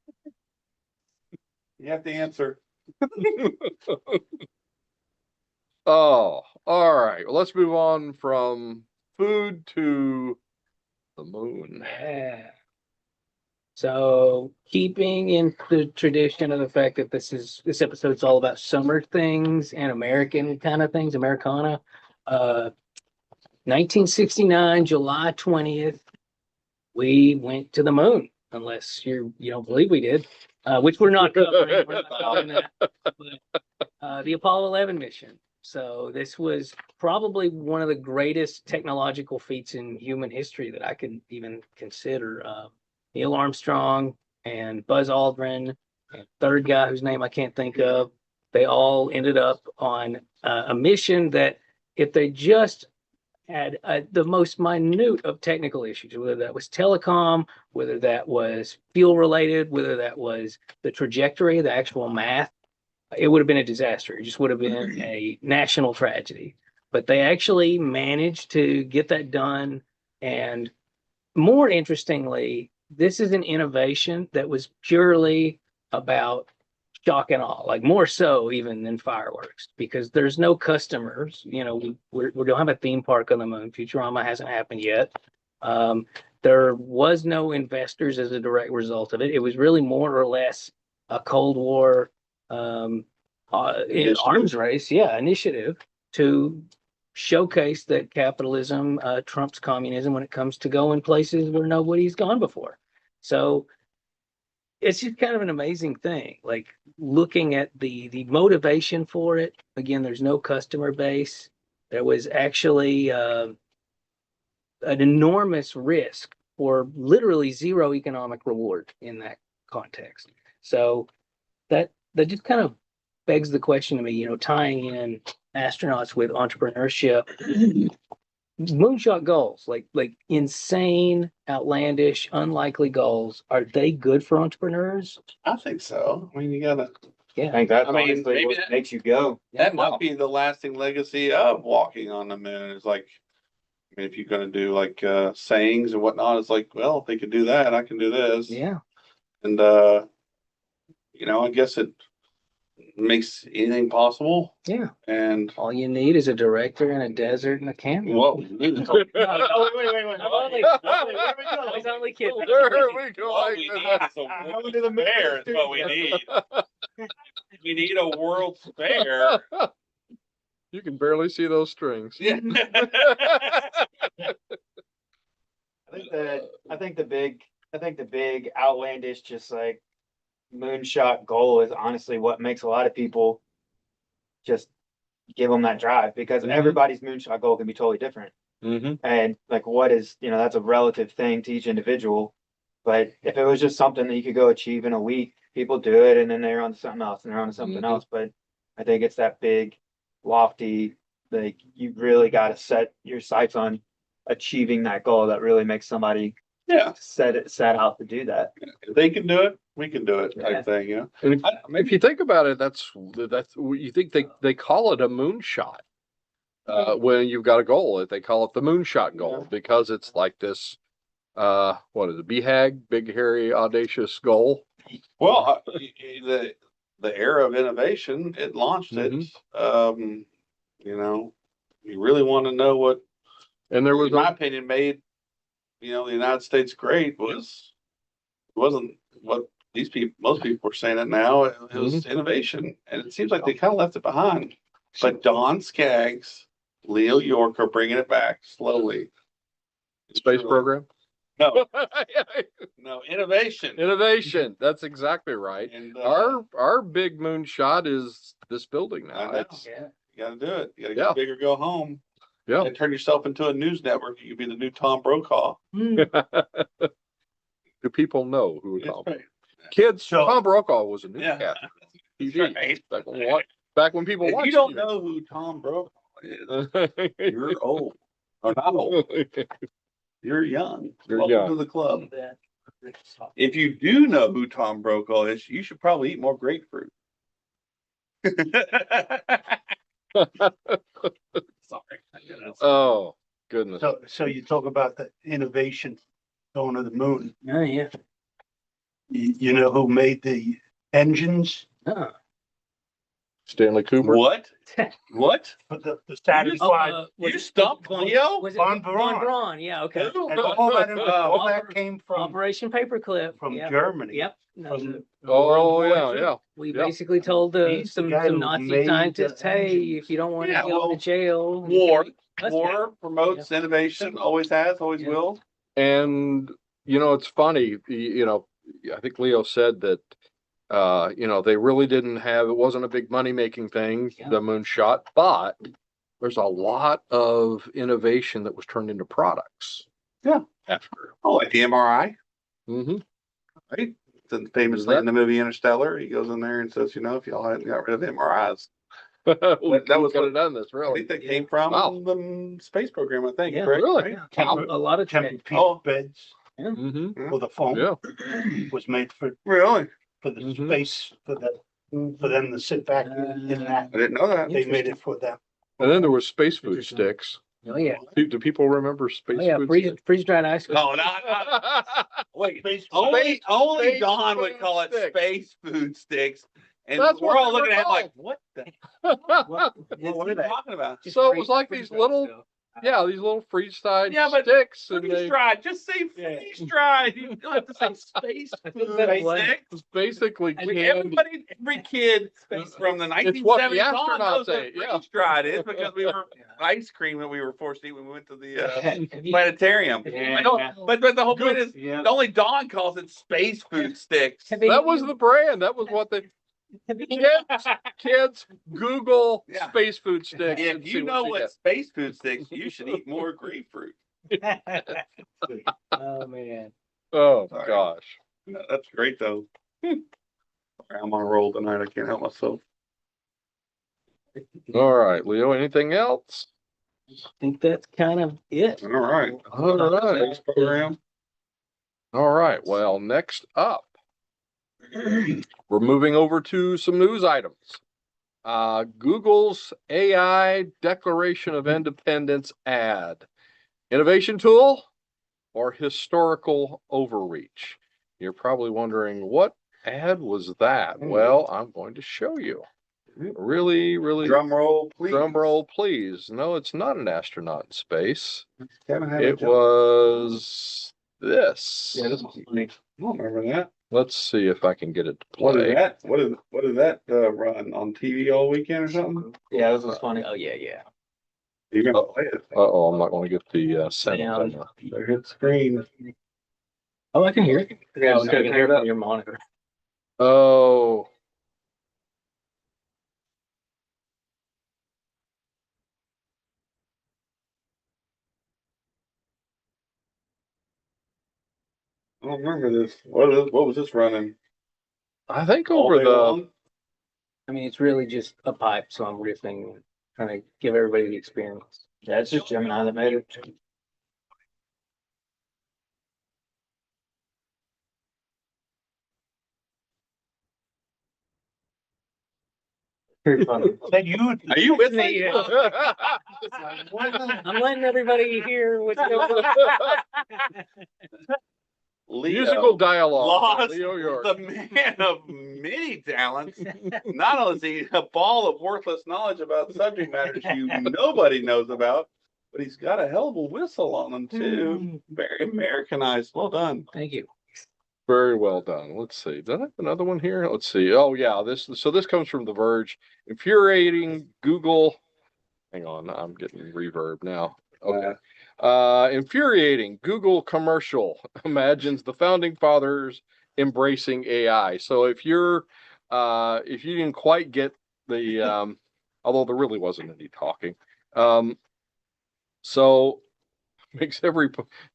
You have to answer.
Oh, all right. Well, let's move on from food to the moon.
Yeah. So keeping in the tradition of the fact that this episode's all about summer things and American kind of things, Americana. 1969, July 20th, we went to the moon, unless you don't believe we did, which we're not covering. We're not covering that. But, the Apollo 11 mission. So this was probably one of the greatest technological feats in human history that I can even consider. Neil Armstrong and Buzz Aldrin, and third guy whose name I can't think of, they all ended up on a mission that if they just had the most minute of technical issues, whether that was telecom, whether that was fuel related, whether that was the trajectory, the actual math, it would have been a disaster. It just would have been a national tragedy. But they actually managed to get that done. And more interestingly, this is an innovation that was purely about shock and awe, like more so even than fireworks, because there's no customers. We don't have a theme park on the moon. Futurama hasn't happened yet. There was no investors as a direct result of it. It was really more or less a Cold War arms race, initiative to showcase that capitalism trumps communism when it comes to going places where nobody's gone before. So it's just kind of an amazing thing, like looking at the motivation for it. Again, there's no customer base. There was actually an enormous risk for literally zero economic reward in that context. So that just kind of begs the question to me, tying in astronauts with entrepreneurship, moonshot goals, like insane, outlandish, unlikely goals. Are they good for entrepreneurs?
I think so. I mean, you gotta.
I
Yeah.
think that's
I mean,
honestly
maybe
what
that-
makes you go.
That might be the lasting legacy of walking on the moon. It's like, I mean, if you're gonna do like sayings and whatnot, it's like, well, if they could do that, I can do this.
Yeah.
And I guess it makes anything possible.
Yeah.
And
All you need is a director and a desert and a camera.
what
Wait. I'm only,
I was only kidding.
There we go.
what
like
we need
that.
is a world fair is what we need. We need a world fair.
You can barely see those strings.
Yeah.
I think the big outlandish, just like moonshot goal is honestly what makes a lot of people just give them that drive, because
Mhm.
everybody's moonshot goal can be totally different.
Mm-hmm.
And like, what is, that's a relative thing to each individual. But if it was just something that you could go achieve in a week, people do it and then they're on to something else and they're on to something
Mhm.
else. But I think it's that big, lofty, like you really got to set your sights on achieving that goal that really makes somebody
Yeah,
set out to do that.
if they can do it, we can do it
Yeah.
type thing, you know?
And if you think about it, that's you think they call it a moonshot. When you've got a goal, they call it the moonshot goal because it's like this, what is it, BHAG, big, hairy, audacious goal.
Well, the era of innovation, it launched it. You know, you really want to know what,
And there was
in my opinion, made, you know, the United States great wasn't what most people were saying it now. It was innovation. And it seems like they kind of left it behind. But Don Skaggs, Leo York are bringing it back slowly.
space program.
No, no, innovation.
Innovation. That's exactly right.
And
Our big moonshot is this building now.
I know.
It's,
Yeah.
you gotta do it. You gotta
Yeah.
get big or go home.
yeah.
And turn yourself into a news network. You could be the new Tom Brokaw.
Do people know who
That's
Tom?
right.
Kids,
So-
Tom Brokaw was a
Yeah.
newscaster.
That's
TV.
right.
Back when people
If
watched
you don't
TV.
know who Tom Brokaw is, you're old. Or not old. You're young.
You're
Welcome
young.
to the club. If you do know who Tom Brokaw is, you should probably eat more grapefruit. Sorry.
Oh, goodness.
So you talk about the innovation going to the moon.
Oh, yeah.
You know who made the engines
Uh-uh.
Stanley Cooper.
What? What?
for the satisfied?
Was
You
it
stumped
Von-
Leo?
Was it
Von
Von
Braun.
Braun? Yeah, okay.
And all that came from
Operation Paperclip. Yep.
Germany.
Yep. No,
From
the-
Oh,
World
yeah,
War II.
yeah.
We
Yep.
basically told
He's the
some
guy who
Nazi
made the
scientists, hey,
engines.
if you don't want to
Yeah,
go
well,
to jail, you
War,
can- let's
war promotes innovation, always has, always
Yeah.
will.
And, you know, it's funny, you know, I think Leo said that, you know, they really didn't have, it wasn't a big money-making thing,
Yeah.
the moonshot, but there's a lot of innovation that was turned into products.
Yeah.
After.
Oh, like the MRI,
Mm-hmm.
right? Then famously in the movie Interstellar, he goes in there and says, you know, if y'all hadn't got rid of MRIs,
That was
what-
could have done this,
I
really.
think that came from
Wow.
the space program, I think,
Yeah.
correct?
Really?
Right?
Yeah. A lot of
Tempur-Pedic
Oh.
beds
Mm-hmm.
for the foam
Yeah.
was made
Really?
for the
Mhm.
space for them to sit back in that.
I didn't know that.
They made it for them.
And then there was space food
Interesting.
sticks.
Oh, yeah.
Do people remember space
Oh, yeah.
food
Freeze dried ice cream.
No, not. Wait,
Space
only
space
Don would
food
call it
sticks.
space food sticks. And
That's
we're
what
all
they were
looking at him like,
called.
what the,
What
what are you talking about?
Just
So it was like
freeze
these
dried
little-
stuff.
Yeah, these little freeze-dried
Yeah, but
sticks, and
Freeze
they
dried. Just say freeze dried. You don't have to say space
I think
food
that's what-
sticks.
was basically
I mean,
candy.
every kid from the
It's what the
1970s on
astronauts
knows what
ate, yeah.
freeze dried is because we were
Yeah.
ice cream that we were forced to eat when we went to the
Have you-
planetarium.
Yeah.
But the whole point is,
Yeah.
only Don calls it space food sticks.
have you-
That was the brand. That was what they
have you-
kids Google
Yeah.
space food sticks.
If
and see
you know
you
what
get.
space food sticks, you should eat more grapefruit.
Oh, man.
Oh
Sorry.
gosh.
No, that's great though. Sorry, I'm on a roll tonight. I can't help myself.
All right, Leo. Anything else?
I think that's kind of it.
All right.
All right.
Space program.
All right. Well, next up, we're moving over to some news items. Google's AI Declaration of Independence ad. Innovation tool or historical overreach? You're probably wondering, what ad was that? Well, I'm going to show you. Really, really.
Drum roll, please.
Drum roll, please. No, it's not an astronaut in space.
Kevin had a
It
joke.
was this.
Yeah, this was funny. I don't remember that.
Let's see if I can get it to
What is
play.
that? What is that run on TV all weekend or something?
Yeah, this was funny.
Oh, yeah, yeah.
You're gonna play it.
Uh-oh, I'm not going to get the sound.
Sound.
There hit screen.
Oh, I can hear it.
Yeah,
I can hear it from your monitor.
Oh,
I don't remember this. What was this running?
I think
All
over
day
the,
long?
I mean, it's really just a pipe, so I'm riffing, trying to give everybody the experience.
Yeah, it's just Gemini that made it.
That you,
Are you with me?
Yeah. I'm letting everybody hear what's going on.
Musical dialogue.
Lost
Leo York.
the man of many talents. Not only is he a ball of worthless knowledge about subject matters nobody knows about, but he's got a hell of a whistle on him too. Very Americanized. Well done.
Thank you.
Very well done. Let's see. Did I have another one here? Let's see. Oh yeah, this comes from The Verge. Infuriating Google. Hang on, I'm getting reverb now. Okay. Infuriating Google commercial imagines the founding fathers embracing AI. So if you didn't quite get the although there really wasn't any talking. So makes they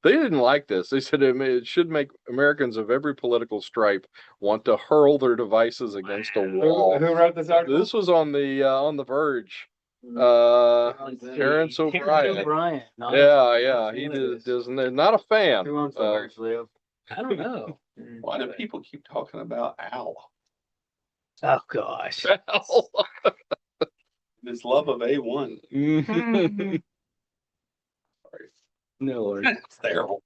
didn't like this. They said it should make Americans of every political stripe want to hurl their devices against a wall.
Who wrote this article?
This was on the Verge. Terrence O'Brien. Yeah, he doesn't not a fan.
Who owns the Verge, Leo?
I don't know.
Why do people keep talking about Al?
Oh gosh.
His love of A1.
No worries.
It's terrible.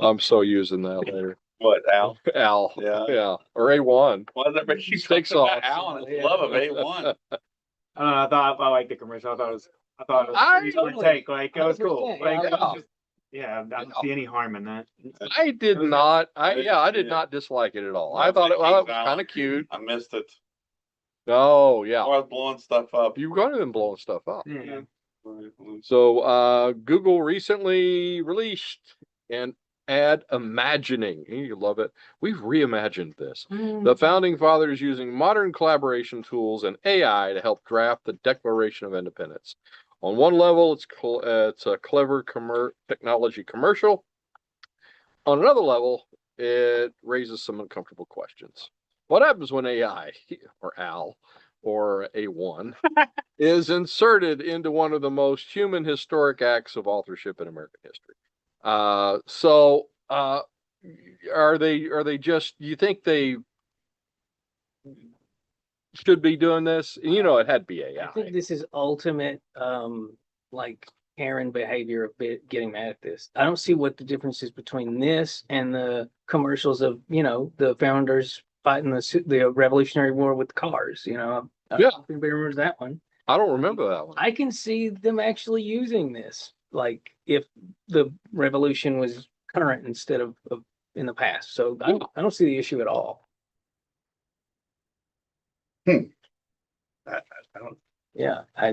I'm so using that later.
What, Al?
Al.
Yeah.
Or A1.
Why does everybody keep
Steak
talking about
sauce.
Al and his love of A1?
I thought I liked the commercial. I thought it was
I
totally take. Like it was cool.
100%,
Like it
yeah.
was just, I don't see any harm in that.
I did not. I did not dislike it at all. I thought it was kind of cute.
I missed it.
Oh yeah.
I was blowing stuff up.
You've got to blowing stuff up.
Yeah.
So Google recently released an ad imagining. You love it. We've reimagined this. The founding fathers using modern collaboration tools and AI to help draft the Declaration of Independence. On one level, it's a clever technology commercial. On another level, it raises some uncomfortable questions. What happens when AI or Al or A1 is inserted into one of the most human historic acts of authorship in American history? Are they just, you think they should be doing this? You know, it had to be AI.
I think this is ultimate, like Karen behavior of getting mad at this. I don't see what the difference is between this and the commercials of, the founders fighting the Revolutionary War with cars. I don't know if anybody remembers that one.
I don't remember that one.
I can see them actually using this, like if the revolution was current instead of in the past. So I don't see the issue at all.
I don't.
Yeah.
I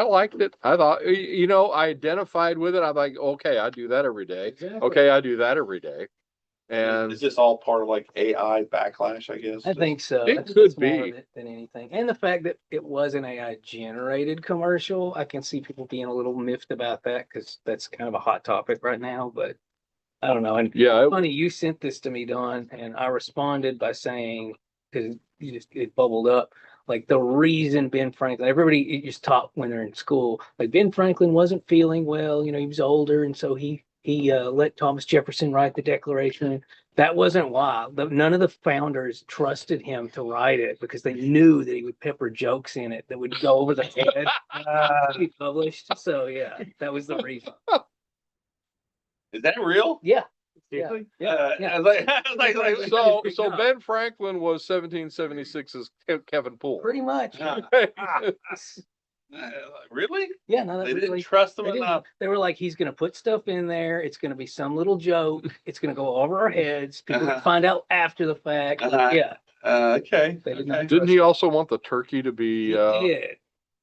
liked it. I thought, I identified with it. I'm like, okay, I do that every day.
Exactly.
Okay, I do that every day. And
is this all part of like AI backlash, I guess?
I think so.
It
I think
could
it's more
be.
of it than anything. And the fact that it was an AI generated commercial, I can see people being a little miffed about that because that's kind of a hot topic right now. But I don't know. And funny, you sent this to me, Don, and I responded by saying, because it bubbled up, like the reason Ben Franklin, everybody just taught when they're in school, like Ben Franklin wasn't feeling well, he was older, and so he let Thomas Jefferson write the Declaration. That wasn't why. None of the founders trusted him to write it because they knew that he would pepper jokes in it that would go over the head to be published. So yeah, that was the reason.
Is that real?
Yeah.
Seriously?
Yeah.
I was like,
So Ben Franklin was 1776's Kevin Poole.
Pretty much.
Really?
Yeah, no,
They didn't trust him enough.
They were like, he's going to put stuff in there. It's going to be some little joke. It's going to go over our heads. People will find out after the fact. Yeah.
Okay.
They did not
Didn't he also want the turkey to be?
He did,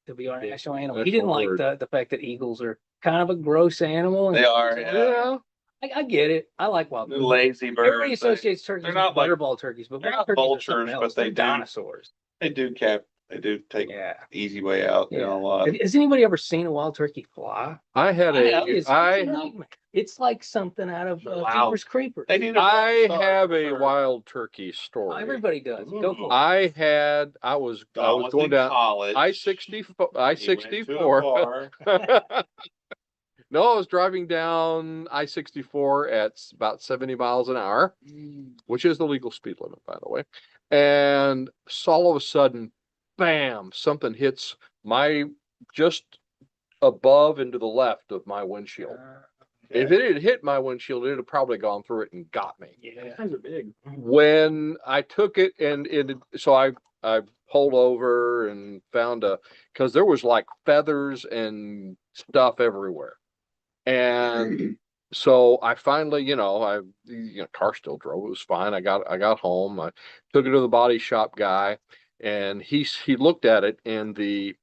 to be our national animal. He didn't like the fact that eagles are kind of a gross animal.
They are.
Yeah.
I get it. I like wild
They're
turkeys.
lazy birds.
Everybody associates turkeys
they're
with
not like-
butterball turkeys, but
they're
wild
not
turkeys are
vultures,
something else.
but they
They're
do.
dinosaurs.
They do take
Yeah.
easy way out.
Yeah.
A lot.
Has anybody ever seen a wild turkey fly? It's like something out of
Wow.
Jeepers Creepers.
They need
I have a wild turkey story.
Everybody does. Go for it.
I was going down
college.
I-64. No, I was driving down I-64 at about 70 miles an hour, which is the legal speed limit, by the way. And so all of a sudden, bam, something hits my just above and to the left of my windshield. If it had hit my windshield, it had probably gone through it and got me.
Yeah.
Guys are big.
When I took it so I pulled over and found because there was like feathers and stuff everywhere. And so I finally, car still drove. It was fine. I got home. I took it to the body shop guy, and he looked at it, and the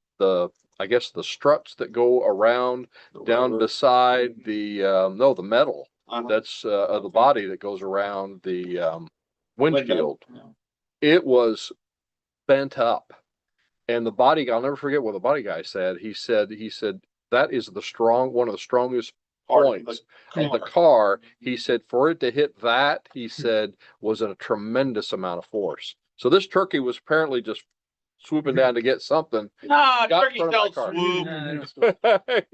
I guess the struts that go around down beside the metal that's of the body that goes around the windshield. It was bent up, and the body. I'll never forget what the body guy said. He said that is one of the strongest points of the car. He said for it to hit that, he said, was a tremendous amount of force. So this turkey was apparently just swooping down to get something.
Nah,
Got in
turkeys
front of my
don't
car.
swoop.
No, they don't swoop.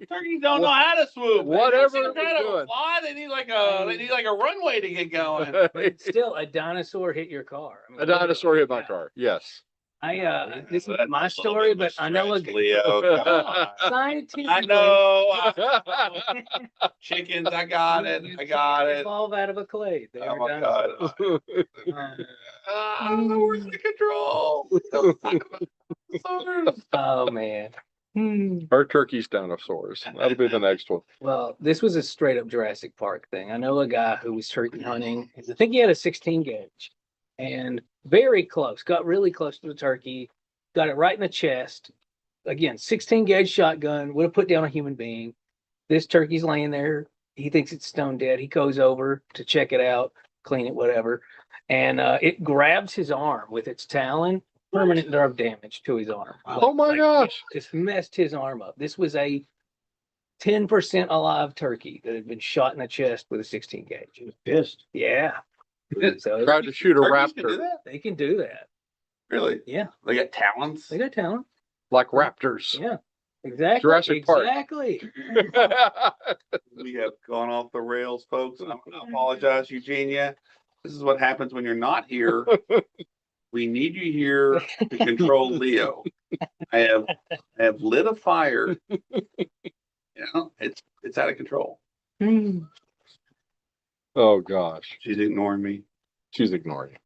Turkeys don't know how to swoop.
Whatever
They
it was
trying to
doing.
fly. They need like a runway to get going.
But still, a dinosaur hit your car. I mean,
A dinosaur hit my
yeah.
car. Yes.
This is my story, but I know a
Leo. Come on.
scientifically.
I know. Chickens. I got it. I got it.
Evolve out of a clade. They
Oh
are
my
dinosaurs.
God. Where's the control?
Oh man.
Our turkey's dinosaurs. That'll be the next one.
Well, this was a straight up Jurassic Park thing. I know a guy who was turkey hunting. I think he had a 16 gauge and very close, got really close to the turkey, got it right in the chest. Again, 16 gauge shotgun, would have put down a human being. This turkey's laying there. He thinks it's stone dead. He goes over to check it out, clean it, whatever. And it grabs his arm with its talon, permanent nerve damage to his arm.
Oh my gosh.
Just messed his arm up. This was a 10% alive turkey that had been shot in the chest with a 16 gauge. He was pissed. Yeah. So
Tried to shoot a
Turkeys can do
raptor
that?
they can do that.
Really?
Yeah.
They got talons?
They got talent.
like raptors.
Yeah. Exactly.
Jurassic Park.
Exactly.
We have gone off the rails, folks. I apologize, Eugenia. This is what happens when you're not here. We need you here to control Leo. I have lit a fire. It's out of control.
Oh gosh.
She's ignoring me.
She's ignoring you.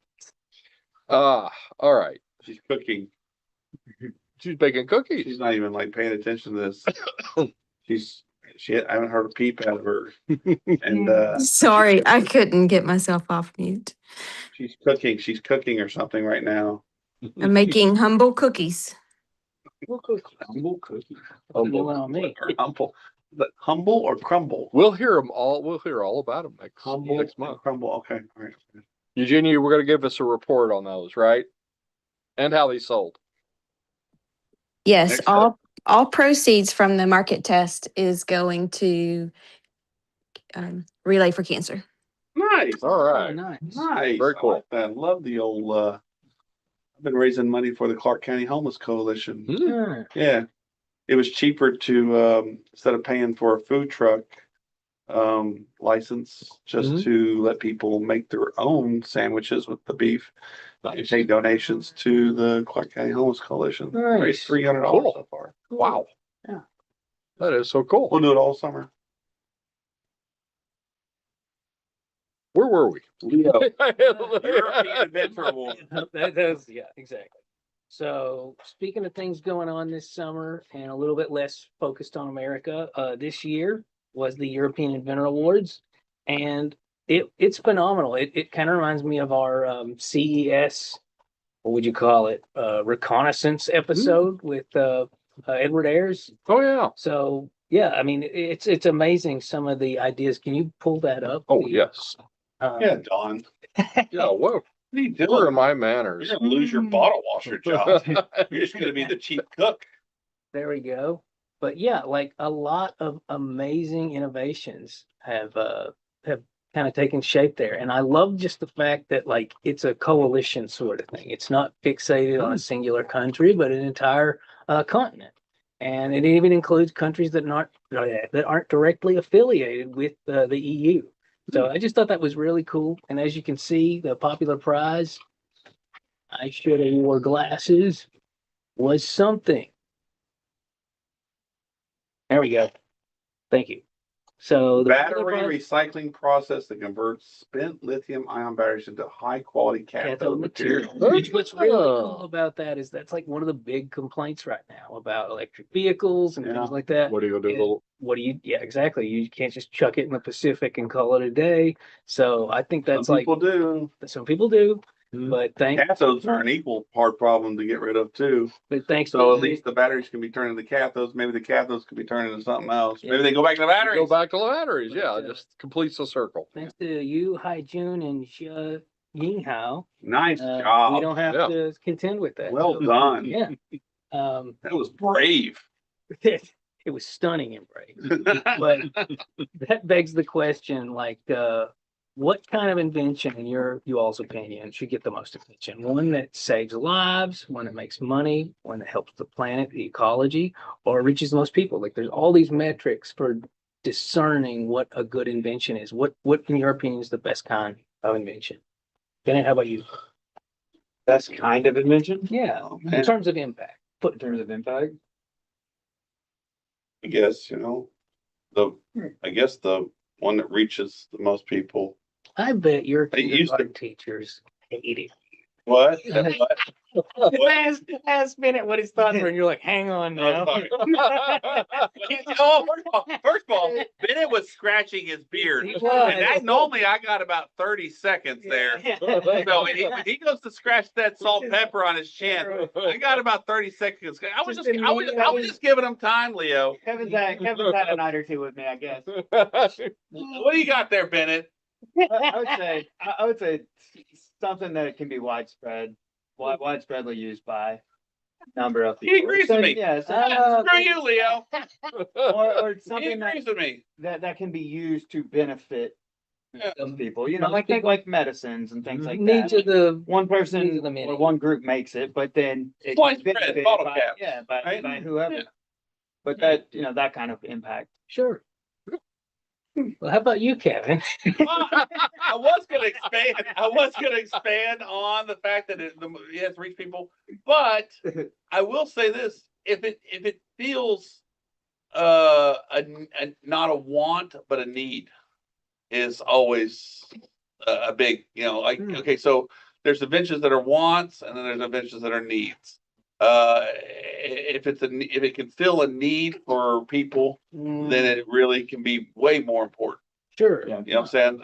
All right.
She's cooking.
She's baking cookies.
She's not even like paying attention to this. I haven't heard a peep out of her. And
Sorry, I couldn't get myself off mute.
she's cooking. She's cooking or something right now.
I'm making humble cookies.
Humble cookie.
Humble on me.
Humble. But humble or crumble?
We'll hear them all. We'll hear all about them next
and
month.
crumble. Okay. All right.
Eugenia, we're going to give us a report on those, right? And how they sold.
Yes,
Excellent.
all proceeds from the market test is going to Relay for Cancer.
Nice.
All right.
Oh, nice.
Nice.
Very cool.
I like that. Love the old. I've been raising money for the Clark County Homeless Coalition.
Hmm.
Yeah, it was cheaper to instead of paying for a food truck license, just
Mhm.
to let people make their own sandwiches with the beef. You take donations to the Clark County Homeless Coalition.
Nice.
Raised $300
Cool.
so far.
Wow.
Yeah.
That is so cool.
We'll do it all summer.
Where were we?
Leo. European Inventor Award.
Yeah, exactly. So speaking of things going on this summer and a little bit less focused on America, this year was the European Inventor Awards, and it's phenomenal. It kind of reminds me of our CES, what would you call it, reconnaissance episode with Edward Ayers.
Oh yeah.
So yeah, I mean it's amazing some of the ideas. Can you pull that up?
Oh yes.
Yeah, Don.
Yeah. Whoa.
What are you
Where are
doing?
my manners?
You're gonna lose your bottle washer job. You're just gonna be the chief cook.
There we go. But yeah, like a lot of amazing innovations have kind of taken shape there. And I love just the fact that like it's a coalition sort of thing. It's not fixated on a singular country, but an entire continent. And it even includes countries that aren't directly affiliated with the EU. So I just thought that was really cool. And as you can see, the popular prize, I should have wore glasses, was something. There we go. Thank you. So the
Battery
popular prize-
recycling process that converts spent lithium ion batteries into high quality cathode material.
Which what's really cool about that is that's like one of the big complaints right now about electric vehicles and
Yeah.
things like that.
What are you gonna do?
What do you, yeah, exactly. You can't just chuck it in the Pacific and call it a day. So I think that's
Some
like,
people do.
some people do,
Mhm.
but
Cathodes are an equal hard problem to get rid of too.
thanks
So
to
at least the batteries can be turned into cathodes. Maybe the cathodes can be turned into something else.
Yeah.
Maybe they go back to the
Go
batteries.
back to the batteries.
But,
Yeah, it just completes the circle.
thanks to you, Haijun and Xia Yinghao,
Nice
we
job.
don't have
Yeah.
to contend with that.
Well
So,
done.
Yeah. Um,
That was brave.
it was stunning and brave. But that begs the question, like, what kind of invention, in you all's opinion, should get the most attention? One that saves lives, one that makes money, one that helps the planet, the ecology, or reaches the most people? Like, there's all these metrics for discerning what a good invention is. What, in your opinion, is the best kind of invention? Bennett, how about you?
That's kind of invention
Yeah,
Oh,
in
man.
terms of impact.
in terms of impact.
I guess, I guess the one that reaches the most people.
I bet your
They used to-
kindergarten teachers hate it.
What?
Ask Bennett what his thoughts were, and you're like, hang on now.
Oh, first of all, Bennett was scratching his beard.
He
And
was.
that normally I got about 30 seconds there. So when he goes to scratch that salt and pepper on his chin, I got about 30 seconds. I was just giving him time, Leo.
Kevin's had a night or two with me, I guess.
What do you got there, Bennett?
I would say something that can be widespreadly used by a number of people.
He agrees with me.
Yeah,
Screw you, Leo.
or
He
something
agrees with me.
that can be used to benefit
Yeah.
some people. Like think like medicines and things like
Needs
that.
of the
One
needs
person
of the many.
or one group makes it, but then it's
Sliced bread,
benefited
bottle
by,
caps,
yeah, by
right?
whoever.
Yeah.
But that kind of impact.
Sure. Well, how about you, Kevin?
I was gonna expand on the fact that it has to reach people, but I will say this: if it feels not a want but a need, is always a big, okay, so there's inventions that are wants and then there's inventions that are needs. If it can fill a need for people, then it really can be way more important.
Sure.
Yeah.
You know what I'm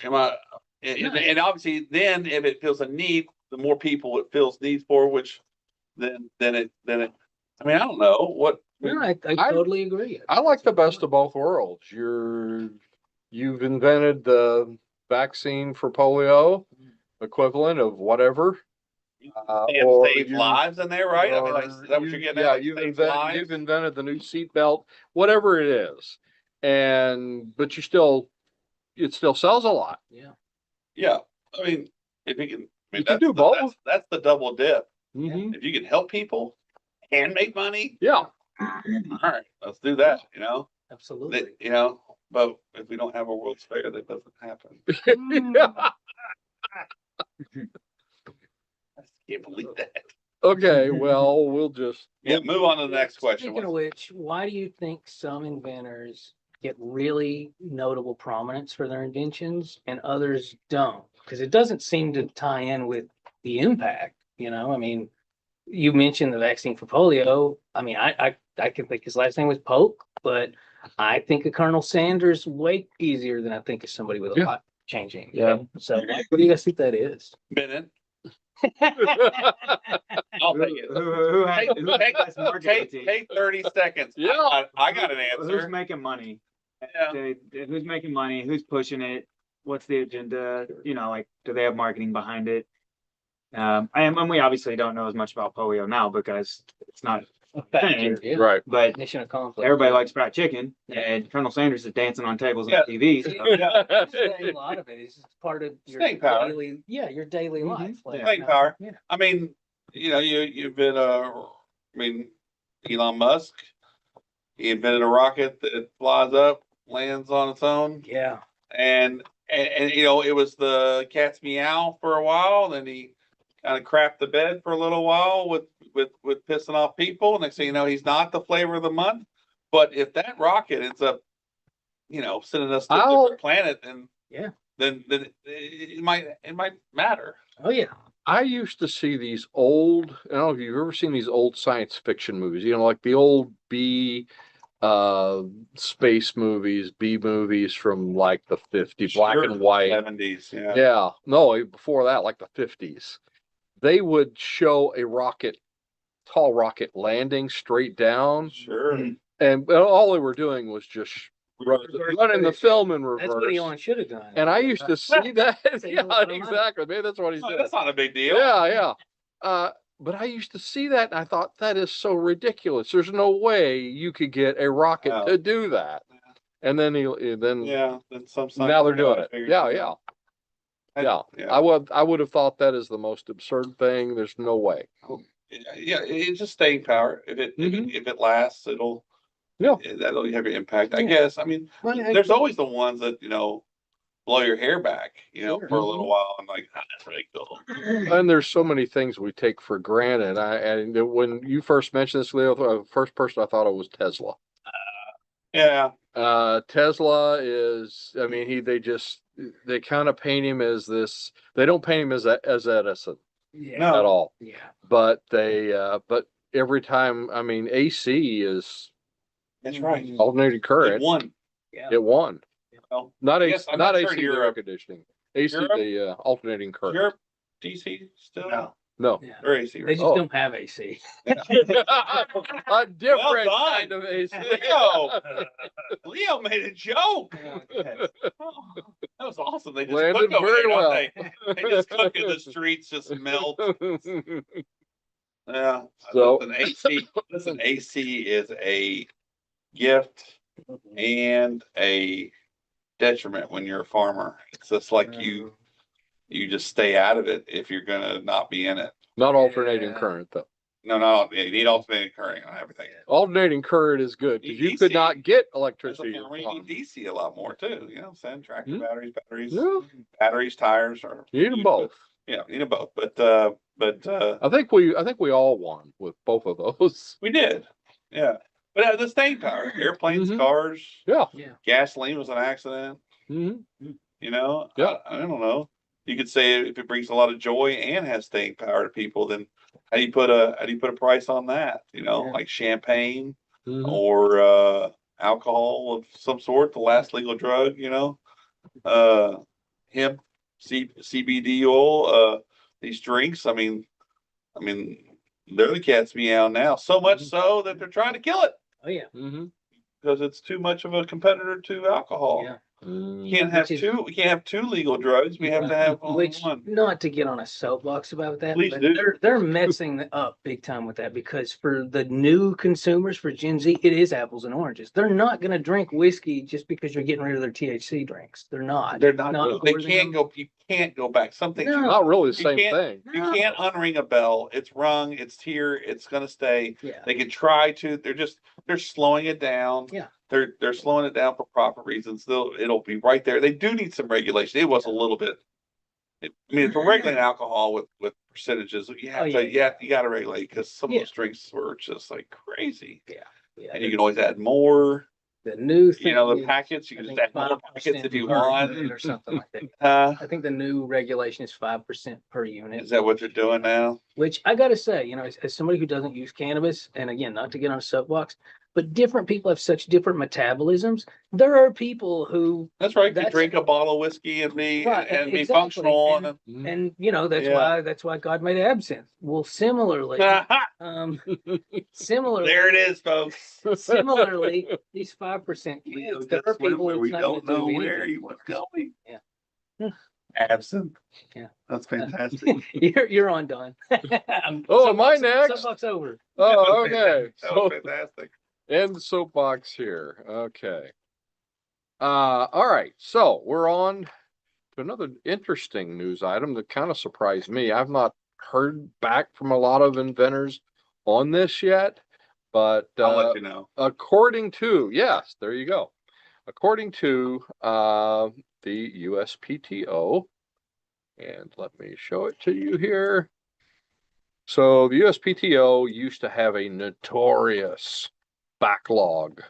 saying? And obviously then if it fills a need, the more people it fills needs for, which then it, I mean, I don't know what.
No, I totally agree.
I like the best of both worlds. You've invented the vaccine for polio, equivalent of whatever. Or
Save lives in there, right? I mean, like, is that what you're getting
Yeah,
at? Like,
you've
save lives?
invented the new seat belt, whatever it is. But it still sells a lot.
Yeah.
Yeah, I mean, if you can,
You can do both.
That's the double dip.
Mhm.
If you can help people and make money,
Yeah.
all right, let's do that.
Absolutely.
But if we don't have a World's Fair, that doesn't happen.
Yeah.
I can't believe that.
Okay, well, we'll just.
Yeah, move on to the next question.
Speaking of which, why do you think some inventors get really notable prominence for their inventions and others don't? Because it doesn't seem to tie in with the impact, I mean, you mentioned the vaccine for polio. I mean, I can think his last name was Polk, but I think of Colonel Sanders way easier than I think of somebody with a lot changing.
Yeah.
So what do you guys think that is?
Bennett, I'll take it. Take 30 seconds.
Yeah.
I got an
Who's
answer.
making money?
Yeah.
Who's making money? Who's pushing it? What's the agenda? Do they have marketing behind it? And we obviously don't know as much about polio now because it's not a thing.
Yeah.
Right.
But
Mission accomplished.
everybody likes fried chicken, and Colonel Sanders is dancing on tables
Yeah.
on TV. So.
A lot of it is just part of your
Staying power.
daily, your daily life.
Staying power.
Yeah.
I mean, you've been, I mean, Elon Musk. He invented a rocket that flies up, lands on its own,
Yeah.
and you know, it was the cat's meow for a while. Then he kind of crapped the bed for a little while with pissing off people. Next thing you know, he's not the flavor of the month. But if that rocket ends up, you know, sending us to a different planet, then
Yeah.
then it might matter.
Oh yeah.
I used to see these old, I don't know if you've ever seen these old science fiction movies, you know, like the old space movies, B movies from like the 50s, black and white.
70s, yeah.
Yeah. No, before that, like the 50s. They would show a tall rocket landing straight down.
Sure.
And all they were doing was just running the film in reverse.
That's what Elon should have done.
And I used to see that.
Save
Yeah,
a lot of money.
exactly. Maybe that's what he
No,
did.
that's not a big deal.
Yeah. But I used to see that and I thought that is so ridiculous. There's no way you could get a rocket
Oh.
to do that. And then then
Yeah, then some
now they're doing it.
figured
Yeah,
it
yeah.
out.
Yeah. I would have thought that is the most absurd thing. There's no way.
Yeah, it's just staying power. If it lasts, it'll that'll have an impact. I guess. I mean, there's always the ones that, you know, blow your hair back, you know, for a little while. I'm like, that's really cool.
And there's so many things we take for granted. And when you first mentioned this, Leo, the first person I thought of was Tesla.
Yeah.
Tesla is, I mean, they kind of paint him as this. They don't paint him as Edison
Yeah.
No.
at all.
Yeah.
But but every time, I mean, AC is
That's right.
alternating current.
It won.
Yeah.
It won.
Well,
Not
I guess I'm
not
not sure
AC the air
Europe.
conditioning. AC
Europe?
the alternating current.
Europe, DC still?
No.
No.
Yeah.
Or AC.
They just
Oh.
don't have AC.
A different
Well done.
kind of AC.
Leo made a joke. Oh, that was awesome. They just
Landed
cook over
very
there, don't
well.
they just cook in the streets, just melt. Yeah.
So-
Listen, AC is a gift and a detriment when you're a farmer. It's just like you just stay out of it if you're gonna not be in it.
Not alternating
Yeah.
current though.
No, you need alternating current on everything.
Alternating current is good because you
DC.
could not get
As a
electricity.
farmer, you need DC a lot more too. You know what I'm saying? Tractor
Mhm.
batteries,
Yeah,
batteries, tires, or
you need them both.
Yeah, you need them both. But
I think we all won with both of those.
we did. Yeah. But the staying power, airplanes,
Mhm.
cars,
Yeah.
Yeah.
gasoline was an accident.
Mhm.
You know,
Yeah.
I don't know. You could say if it brings a lot of joy and has staying power to people, then how do you put a price on that? You know,
Yeah.
like champagne
Mhm.
or alcohol of some sort, the last legal drug. You know, hemp, CBD oil, these drinks. I mean, they're the cat's meow now. So much so that they're trying to kill it
Oh yeah.
Mhm.
because it's too much of a competitor to alcohol.
Yeah.
We can't have
Which is-
two. We can't have two legal drugs. We have to have only
Which,
one.
not to get on a soapbox about that,
Please
but
do.
they're messing up big time with that because for the new consumers, for Gen Z, it is apples and oranges. They're not going to drink whiskey just because you're getting rid of their THC drinks. They're not.
They're not. They
forcing
can't
them.
go. You can't go back. Some things
No.
Not really the
You
same
can't-
thing.
you
No.
can't unring a bell. It's rung. It's here. It's gonna stay.
Yeah.
They can try to. They're slowing it down.
Yeah.
They're slowing it down for proper reasons. It'll be right there. They do need some regulation. It was a little bit. I mean, for regulating alcohol with percentages, you have
Oh,
to.
yeah.
You got to regulate because some
Yeah.
of those drinks were just like crazy.
Yeah.
And you can always add more.
The new thing
You know, the
is,
packets. You
I
can just
think
add more packets
5%
if you
per
want.
unit or something like that. I think the new regulation is 5% per unit.
Is that what they're doing now?
Which I gotta say, you know, as somebody who doesn't use cannabis, and again, not to get on a soapbox, but different people have such different metabolisms. There are people who,
That's right. You
That's-
drink a bottle of whiskey and be
Right,
and be
exactly.
functional.
and you know,
Yeah.
that's why God made absinthe. Well, similarly, um, similarly,
There it is, folks.
similarly, these 5% kids, there are people
we
it's not
don't
gonna
know
do
where
anything.
he was going.
Yeah.
Absent.
Yeah.
That's fantastic.
You're on, Don.
Oh, am I
Soapbox-
next?
Soapbox over.
Oh, okay.
That
So
was fantastic.
end the soapbox here. Okay. All right. So we're on to another interesting news item that kind of surprised me. I've not heard back from a lot of inventors on this yet, But
I'll let you know.
according to, yes, there you go. According to the USPTO, and let me show it to you here. So the USPTO used to have a notorious backlog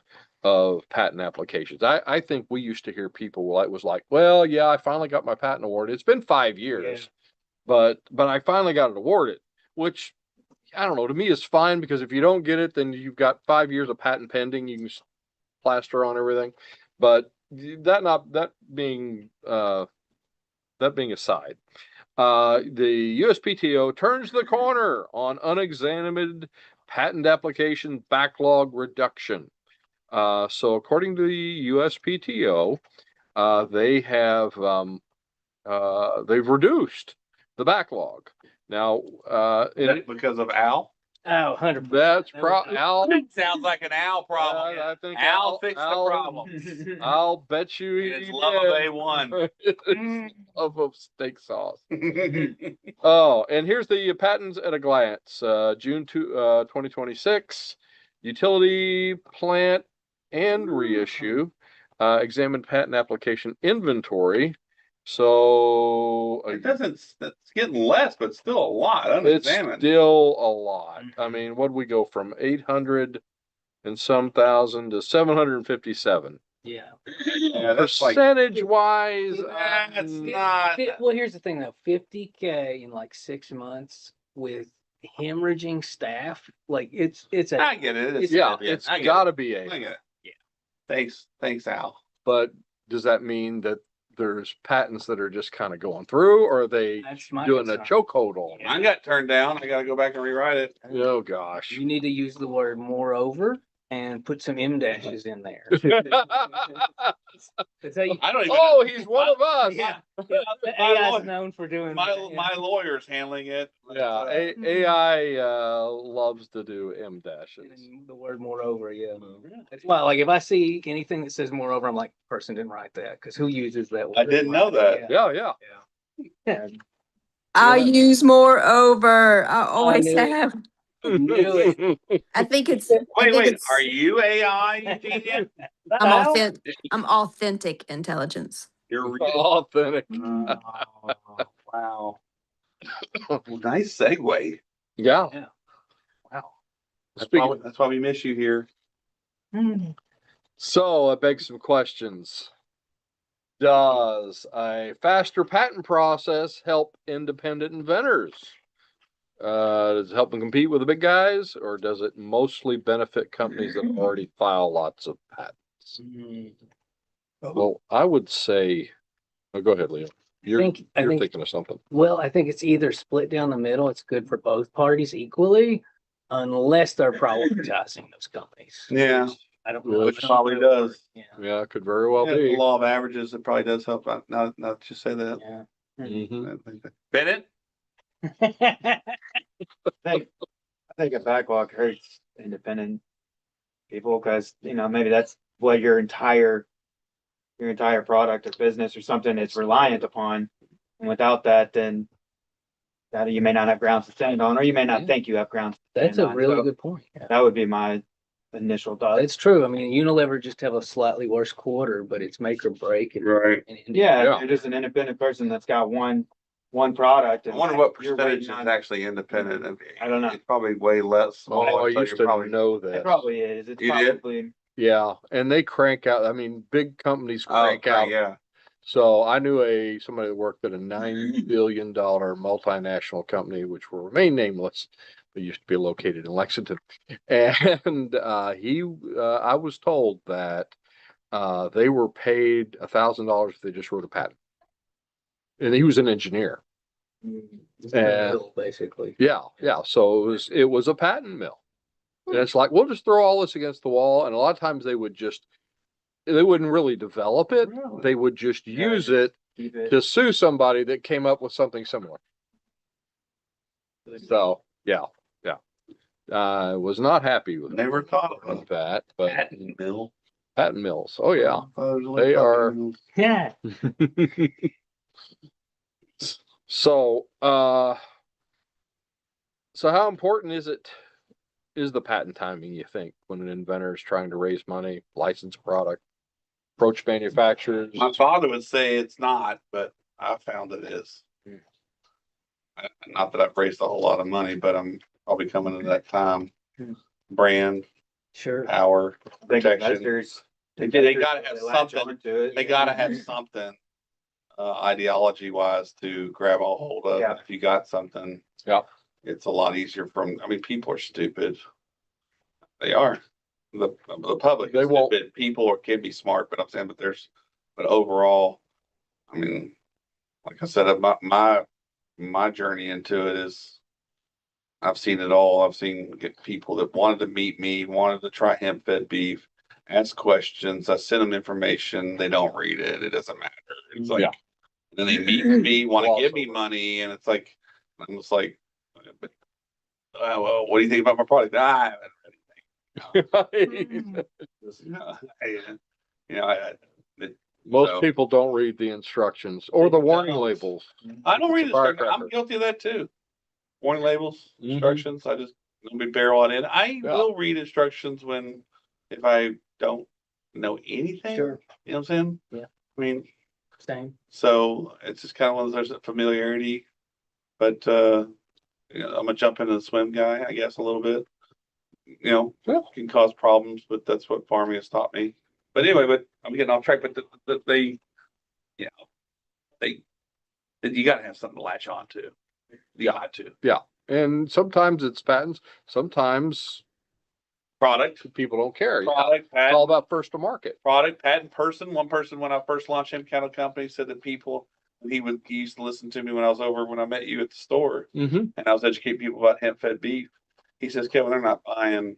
of patent applications. I think we used to hear people it was like, well, yeah, I finally got my patent award. It's been 5 years, but I finally got it awarded, which I don't know, to me is fine, because if you don't get it, then you've got 5 years of patent pending. You can plaster on everything. But that being aside, the USPTO turns the corner on unexamined patent application backlog reduction. So according to the USPTO, they have they've reduced the backlog. Now,
Is that because of Al?
Oh, 100%.
that's Al.
Sounds like an Al problem.
I think
Al fixed the problem.
I'll bet you he
It's love of
did.
A1.
It's love of steak sauce. Oh, and here's the patents at a glance. June 2026, utility plant and reissue, examined patent application inventory. So
It doesn't, it's getting less, but still a lot
it's
unexamined.
still a lot. I
Mhm.
mean, what we go from 800 and some thousand to 757.
Yeah.
Yeah, that's like,
Percentage wise,
that's not,
Well, here's the thing though, 50K in like 6 months with hemorrhaging staff, like it's
I get it. It's,
yeah,
I
it's
get it.
gotta be
I get
a.
it. Yeah. Thanks, Al.
But does that mean that there's patents that are just kind of going through, or are they
that's my
doing a
concern.
chokehold on?
Mine got turned down. I gotta go back and rewrite it.
Oh gosh.
You need to use the word moreover and put some M dashes in there. That's how you,
I don't even.
Oh, he's one of us.
yeah.
My
AI
lawyer-
is known for doing
My
that.
my lawyer's handling it.
Yeah, AI loves to do M dashes.
And the word moreover, yeah. That's why, like, if I see anything that says moreover, I'm like, person didn't write that, because who uses that word?
I didn't know that.
Yeah.
Yeah.
I use moreover. I always
knew it.
have.
Knew it.
I think it's.
Wait. Are you AI, Eugenia?
I'm authentic intelligence.
You're real.
Authentic.
Wow.
Nice segue.
Yeah.
Yeah. Wow.
That's why we miss you here.
So I beg some questions. Does a faster patent process help independent inventors? Does it help them compete with the big guys, or does it mostly benefit companies that already file lots of patents? Well, I would say, oh, go ahead, Leo. You're
I think
thinking of something.
Well, I think it's either split down the middle. It's good for both parties equally, unless they're prioritizing those companies.
Yeah.
I don't know.
Which
probably does.
Yeah.
Yeah, it could very well
Yeah, the
be.
law of averages, it probably does help out. Now that you say that.
Yeah.
Mhm.
Bennett?
I think a backlog hurts independent people, because maybe that's what your entire product or business or something is reliant upon, and without that, then that you may not have grounds to stand on, or you may not think you have grounds to
That's
stand
a
on.
really
So
good point. Yeah.
that would be my initial thought.
It's true. I mean, Unilever just have a slightly worse quarter, but it's make or break.
Right.
Yeah,
Yeah.
if you're just an independent person that's got one product.
I
and
wonder what
you're
percentage
waiting
is
on-
actually independent.
I don't know.
It's probably way less.
Oh, I
so
used
you're
to
probably-
know
It
that.
probably is. It's
You did?
probably.
Yeah, and they crank out. I mean, big companies
Oh,
crank out.
yeah.
So I knew somebody that worked at a $9 billion multinational company, which will remain nameless, but used to be located in Lexington. And I was told that they were paid $1,000 if they just wrote a patent. And he was an engineer.
It's the middle, basically.
Yeah. So it was a patent mill. And it's like, we'll just throw all this against the wall. And a lot of times they wouldn't really develop it.
Really?
They would just
Yeah,
use it
Keep it.
to sue somebody that came up with something similar. So, yeah. I was not happy with
Never thought of
that, but
patent mill.
patent mills. Oh, yeah.
They
are-
Yeah.
So how important is it is the patent timing, you think, when an inventor is trying to raise money, license a product, approach manufacturers?
My father would say it's not, but I found it is. Not that I've raised a whole lot of money, but I'm probably coming to that time. Brand,
Sure.
power,
I think
protection.
investors.
They gotta have
latch
something.
onto it.
They gotta have something, ideology wise to grab a hold of.
Yeah.
If you got something.
Yeah.
It's a lot easier people are stupid. They are. The public
They
is
won't.
stupid. People can be smart, but I'm saying, but overall, I mean, like I said, my journey into it is, I've seen it all. I've seen people that wanted to meet me, wanted to try hemp fed beef, ask questions. I send them information. They don't read it. It doesn't matter. It's like,
Yeah.
then they meet me, want to
Gloss
give me
over.
money, and it's like, I'm just like, but, well, what do you think about my product? I haven't read anything.
Most
So-
people don't read the instructions or the warning
don't.
labels.
I don't
It's
read
a
instructions.
firecracker.
I'm guilty of that too. Warning labels,
Mhm.
instructions. I just don't be barrel it in. I will read instructions if I don't know anything.
Sure.
You know what I'm saying?
Yeah.
I mean,
Same.
so it's just kind of one of those, there's a familiarity, but I'm gonna jump into the swim guy, I guess, a little bit.
Yeah.
Can cause problems, but that's what farming has taught me. But anyway, but I'm getting off track. But they, you got to have something to latch on to. You got to.
And sometimes it's patents, sometimes
Product,
people don't care. It's
product,
all
patent,
about first to market.
product, patent, person. One person, when I first launched Hemp Cattle Company, said that he used to listen to me when I was over when I met you at the store,
Mm-hmm.
and I was educating people about hemp fed beef. He says, Kevin, they're not buying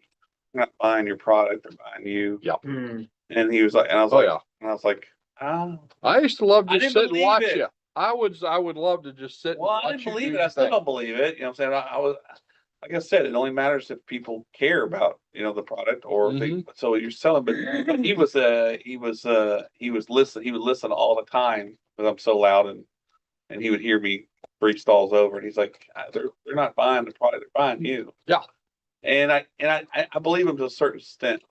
your product, they're buying you.
Mm.
And he was like, and I was
Oh,
like,
yeah.
and I was like, oh.
I used to love
I
to
didn't
sit and
believe
watch
it.
you. I would love to just sit
Well,
and
I
watch
didn't
you
believe
do
it. I
your
still
thing.
don't believe it. You know what I'm saying? I was, like I said, it only matters if people care about, the product or so you're selling, but he would listen all the time because I'm so loud, and he would hear me 3 stalls over, and he's like, they're not buying the product, they're buying you.
Yeah.
And I believe him to a certain extent,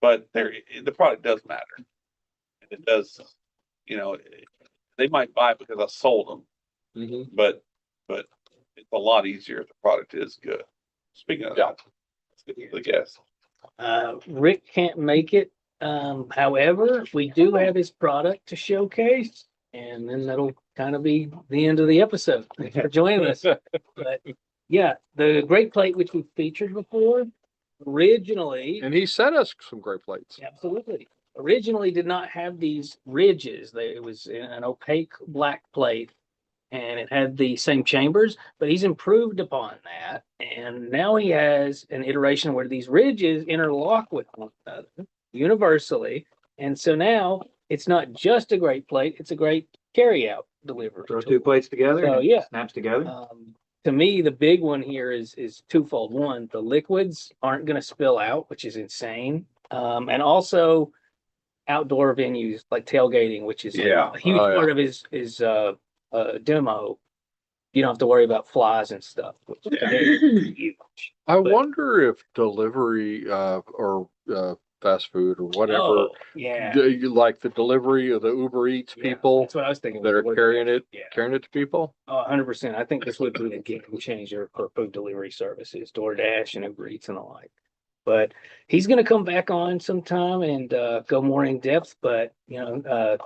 but the product does matter. And it does, they might buy it because I sold them.
Mm-hmm.
But it's a lot easier if the product is good. Speaking of that, let's get to the guest.
Rick can't make it. However, we do have his product to showcase, and then that'll kind of be the end of the episode. Thanks for joining us. But yeah, the great plate, which we've featured before, originally,
And he sent us some great plates.
absolutely, originally did not have these ridges. It was an opaque black plate, and it had the same chambers, but he's improved upon that. And now he has an iteration where these ridges interlock with one another universally. And so now it's not just a great plate, it's a great carry-out delivery.
Throw
tool.
2 plates together.
So,
and it
yeah.
snaps together.
To me, the big one here is twofold. One, the liquids aren't going to spill out, which is insane. And also outdoor venues like tailgating, which is
Yeah.
a huge
Oh, yeah.
part of his demo. You don't have to worry about flies and stuff, which is huge.
I
But-
wonder if delivery or fast food or whatever,
Oh, yeah.
like the delivery of the Uber Eats
Yeah,
people
that's what I was thinking.
that are carrying it
Yeah.
to people.
100%. I think this would be a game changer for food delivery services, DoorDash and Uber Eats and the like. But he's going to come back on sometime and go more in depth. But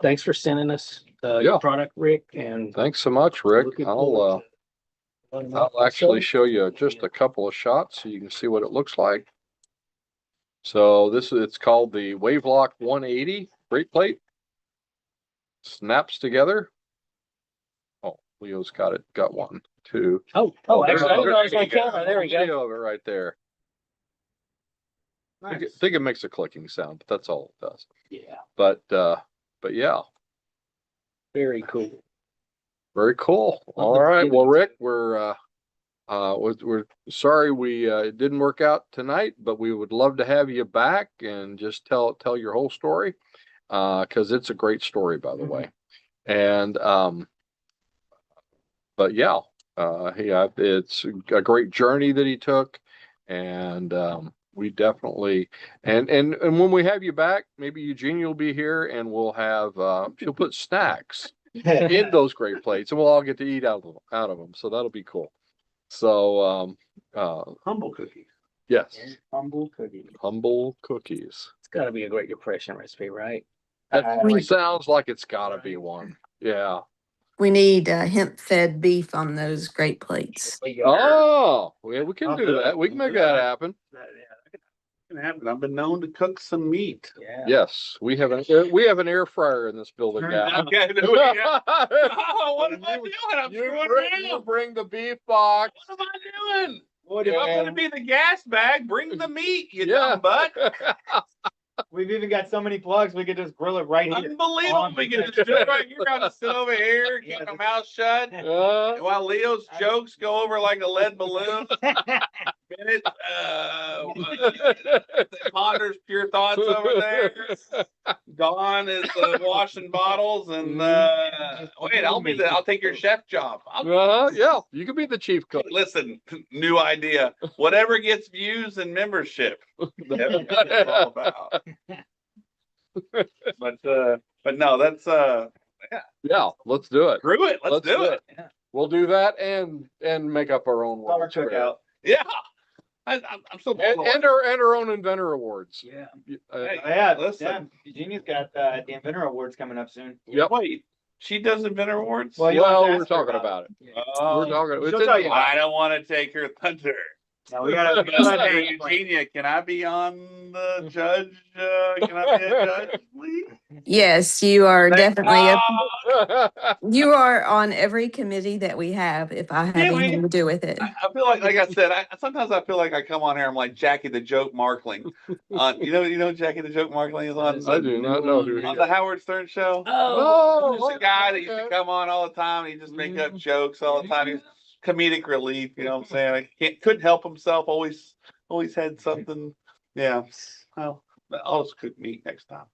thanks for sending us your product, Rick. And
Thanks so much, Rick.
looking
I'll
forward to
I'll actually show you just a couple of shots so you can see what it looks like. So it's called the Wavelock 180 great plate. Snaps together. Oh, Leo's got it. Got 1, 2.
Oh, actually, I didn't know it was on camera. There we go.
Video of it right there. I think it makes a clicking sound, but that's all it does.
Yeah,
But yeah,
very cool.
very cool. All right. Well, Rick, we're sorry we it didn't work out tonight, but we would love to have you back and just tell your whole story, because it's a great story, by the way. And but yeah, it's a great journey that he took, And we definitely, and when we have you back, maybe Eugenia will be here and we'll have, she'll put snacks in those great plates and we'll all get to eat out of them. So that'll be cool. So,
Humble cookies.
yes,
Humble cookie.
humble cookies.
It's gotta be a Great Depression recipe, right?
That sounds like it's gotta be one. Yeah.
We need hemp-fed beef on those great plates.
Oh, yeah, we can
I'll
do
do
that.
it.
We can make
Yeah.
that happen.
That can happen. I've been known to cook some meat.
Yeah.
Yes, we have an air fryer in this building now.
Okay, there we go. Oh, what am I doing? I'm screwing
You
around.
bring the beef box.
What am I doing?
What
If
if
I'm gonna
And-
be the gas bag, bring the meat, you
Yeah.
dumb butt.
we've even got so many plugs, we could just grill it right here.
Unbelievable. We can just do it right here. I'm gonna sit over here, keep my mouth shut. While Leo's jokes go over like a lead balloon. Bennett ponders pure thoughts over there. Dawn is washing bottles, and wait, I'll take your chef job.
Yeah, you can be the chief cook.
Listen, new idea. Whatever gets views and membership. That's what it's all about. But no, that's
Yeah, let's do it.
screw it. Let's do it.
We'll do that and make up our own
Summer
World's Fair.
cookout.
Yeah. I'm so
And our own Inventor Awards.
Yeah.
Hey,
Yeah,
listen.
Eugenia's got the Inventor Awards coming up soon.
Yep.
Wait, she does Inventor Awards?
Well, you'll have to
Well, we're
ask her
talking
about
about it.
Oh,
We're talking.
she'll
It's
tell
in-
you.
I don't want to take her thunder.
No, we gotta.
Hey, Eugenia, can I be on the judge? Can I be a judge, please?
Yes, you are definitely,
Ah,
you are on every committee that we have if I have
Yeah, we-
anything to do with it.
I feel like I said, sometimes I feel like I come on here, I'm like Jackie the Joke Markling. You know Jackie the Joke Markling is on.
I do not know who he
On
is.
the Howard Stern show.
Oh,
Just a guy that used to come on all the time. He just make up jokes all the time. He's comedic relief. You know what I'm saying? Couldn't help himself. Always had something. Yeah. Well, I'll just cook meat next time.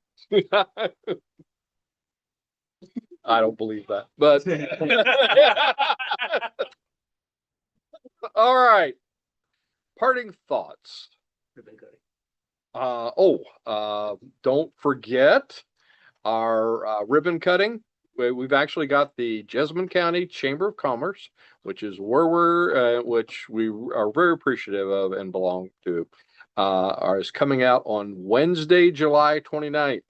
I don't believe that, but all right. Parting thoughts. Don't forget our ribbon cutting. We've actually got the Jessamine County Chamber of Commerce, which is where which we are very appreciative of and belong to, is coming out on Wednesday, July 29th.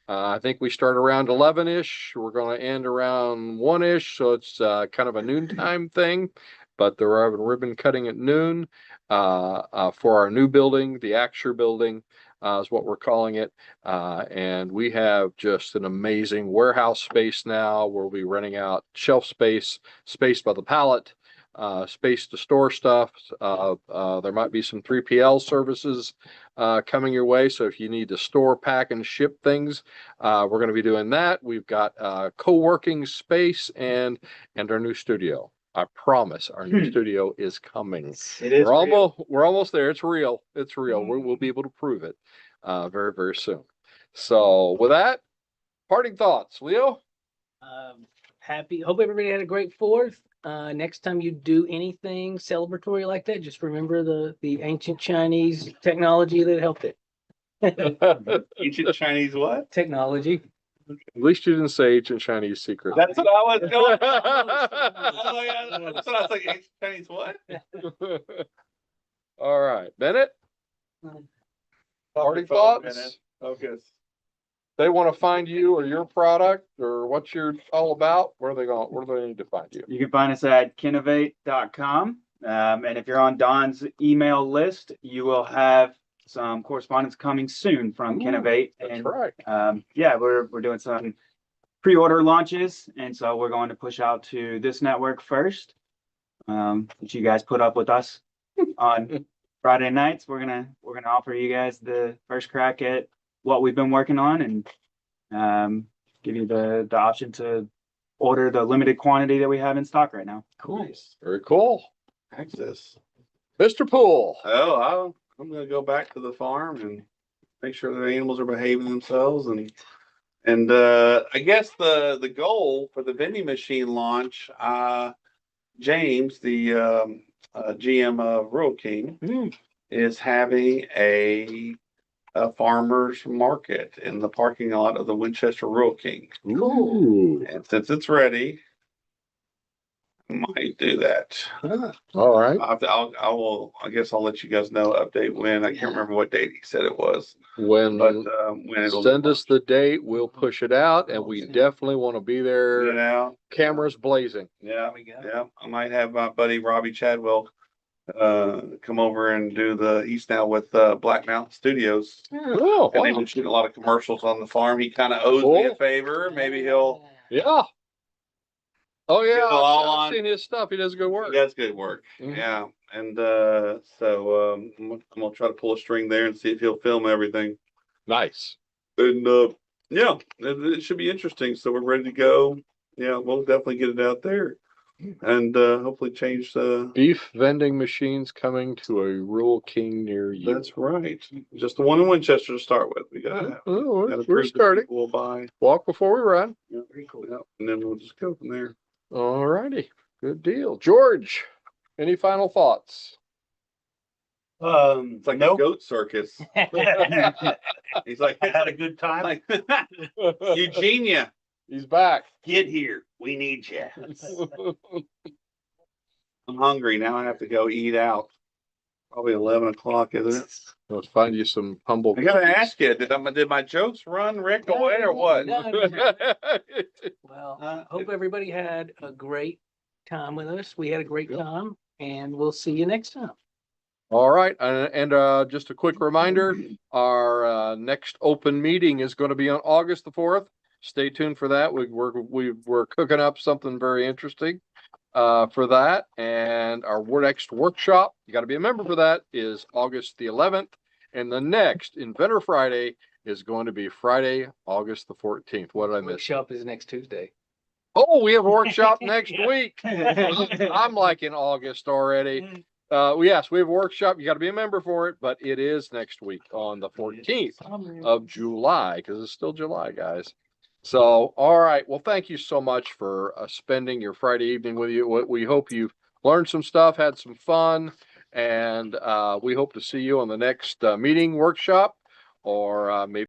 I think we start around 11-ish. We're going to end around 1-ish. So it's kind of a noontime thing, but they're having ribbon cutting at noon for our new building, the Axure building. Is what we're calling it. And we have just an amazing warehouse space now. We'll be renting out shelf space by the pallet, space to store stuff. There might be some 3PL services coming your way. So if you need to store, pack, and ship things, we're going to be doing that. We've got co-working space and our new studio. I promise our new studio is coming.
It is.
We're almost there. It's real. It's real. We'll be able to prove it very, very soon. So with that, parting thoughts, Leo.
Hope everybody had a great Fourth. Next time you do anything celebratory like that, just remember the ancient Chinese technology that helped it.
At
Ancient Chinese what?
Technology.
least you didn't say ancient Chinese secret.
That's what I was going. Oh yeah, that's what I was like. Ancient Chinese what?
All right, Bennett. Parting
Focus.
thoughts.
Focus.
They want to find you or your product or what you're all about. Where are they going? Where do they need to find you?
You can find us at kinnovate.com. And if you're on Don's email list, you will have some correspondence coming soon from
Ooh,
Kinnovate.
That's
And
right.
yeah, we're doing some pre-order launches, and so we're going to push out to this network first. That you guys put up with us on Friday nights. We're gonna offer you guys the first crack at what we've been working on, and give you the option to order the limited quantity that we have in stock right now.
Cool.
Very cool.
Access.
Mr. Poole.
Oh, I'm gonna go back to the farm and make sure the animals are behaving themselves, and I guess the goal for the vending machine launch, James, the GM of Rural King, is having a farmer's market in the parking lot of the Winchester Rural King.
Ooh.
And since it's ready, I might do that.
All right.
I guess I'll let you guys know, update when. I can't remember what date he said it was,
When
but when it'll
send us the date, we'll push it out, and we definitely want to be
get
there.
out.
Cameras blazing.
Yeah, yeah. I might have my buddy Robbie Chadwell come over and do the East Now with Black Mountain Studios.
Oh,
And they've
wow.
been shooting a lot of commercials on the farm. He kind of owes me a
Cool.
favor. Maybe he'll.
Yeah. Oh yeah,
Get it all
I've
on.
seen his stuff. He does good work.
He does good work.
Mhm.
Yeah. And so I'm gonna try to pull a string there and see if he'll film everything.
Nice.
And yeah, it should be interesting. So we're ready to go. Yeah, we'll definitely get it out there. And hopefully change the.
Beef vending machines coming to a rural king near you.
That's right. Just the one in Winchester to start with. We gotta
Oh,
gotta
we're
prove that
starting.
people will buy.
Walk before we run.
Yeah, very cool. Yeah, and then we'll just go from there.
All righty. Good deal. George, any final thoughts?
It's like a
Nope.
goat circus. He's like,
I had a good time.
like Eugenia,
He's back.
get here. We need you. I'm hungry now. I have to go eat out. Probably 11 o'clock, isn't it?
Let's find you some humble.
I gotta ask you, did my jokes run Rick away or what?
No. Well, hope everybody had a great time with us. We had a great time, and we'll see you next time.
All right, and just a quick reminder, our next open meeting is going to be on August the 4th. Stay tuned for that. We're cooking up something very interesting for that, and our next workshop, you got to be a member for that, is August the 11th, and the next Inventor Friday is going to be Friday, August the 14th. What did I miss?
Workshop is next Tuesday.
Oh, we have a workshop next week. I'm like in August already. Yes, we have a workshop. You got to be a member for it, but it is next week on the 14th of July, because it's still July, guys. So, all right. Well, thank you so much for spending your Friday evening with you. We hope you've learned some stuff, had some fun, and we hope to see you on the next meeting workshop, or maybe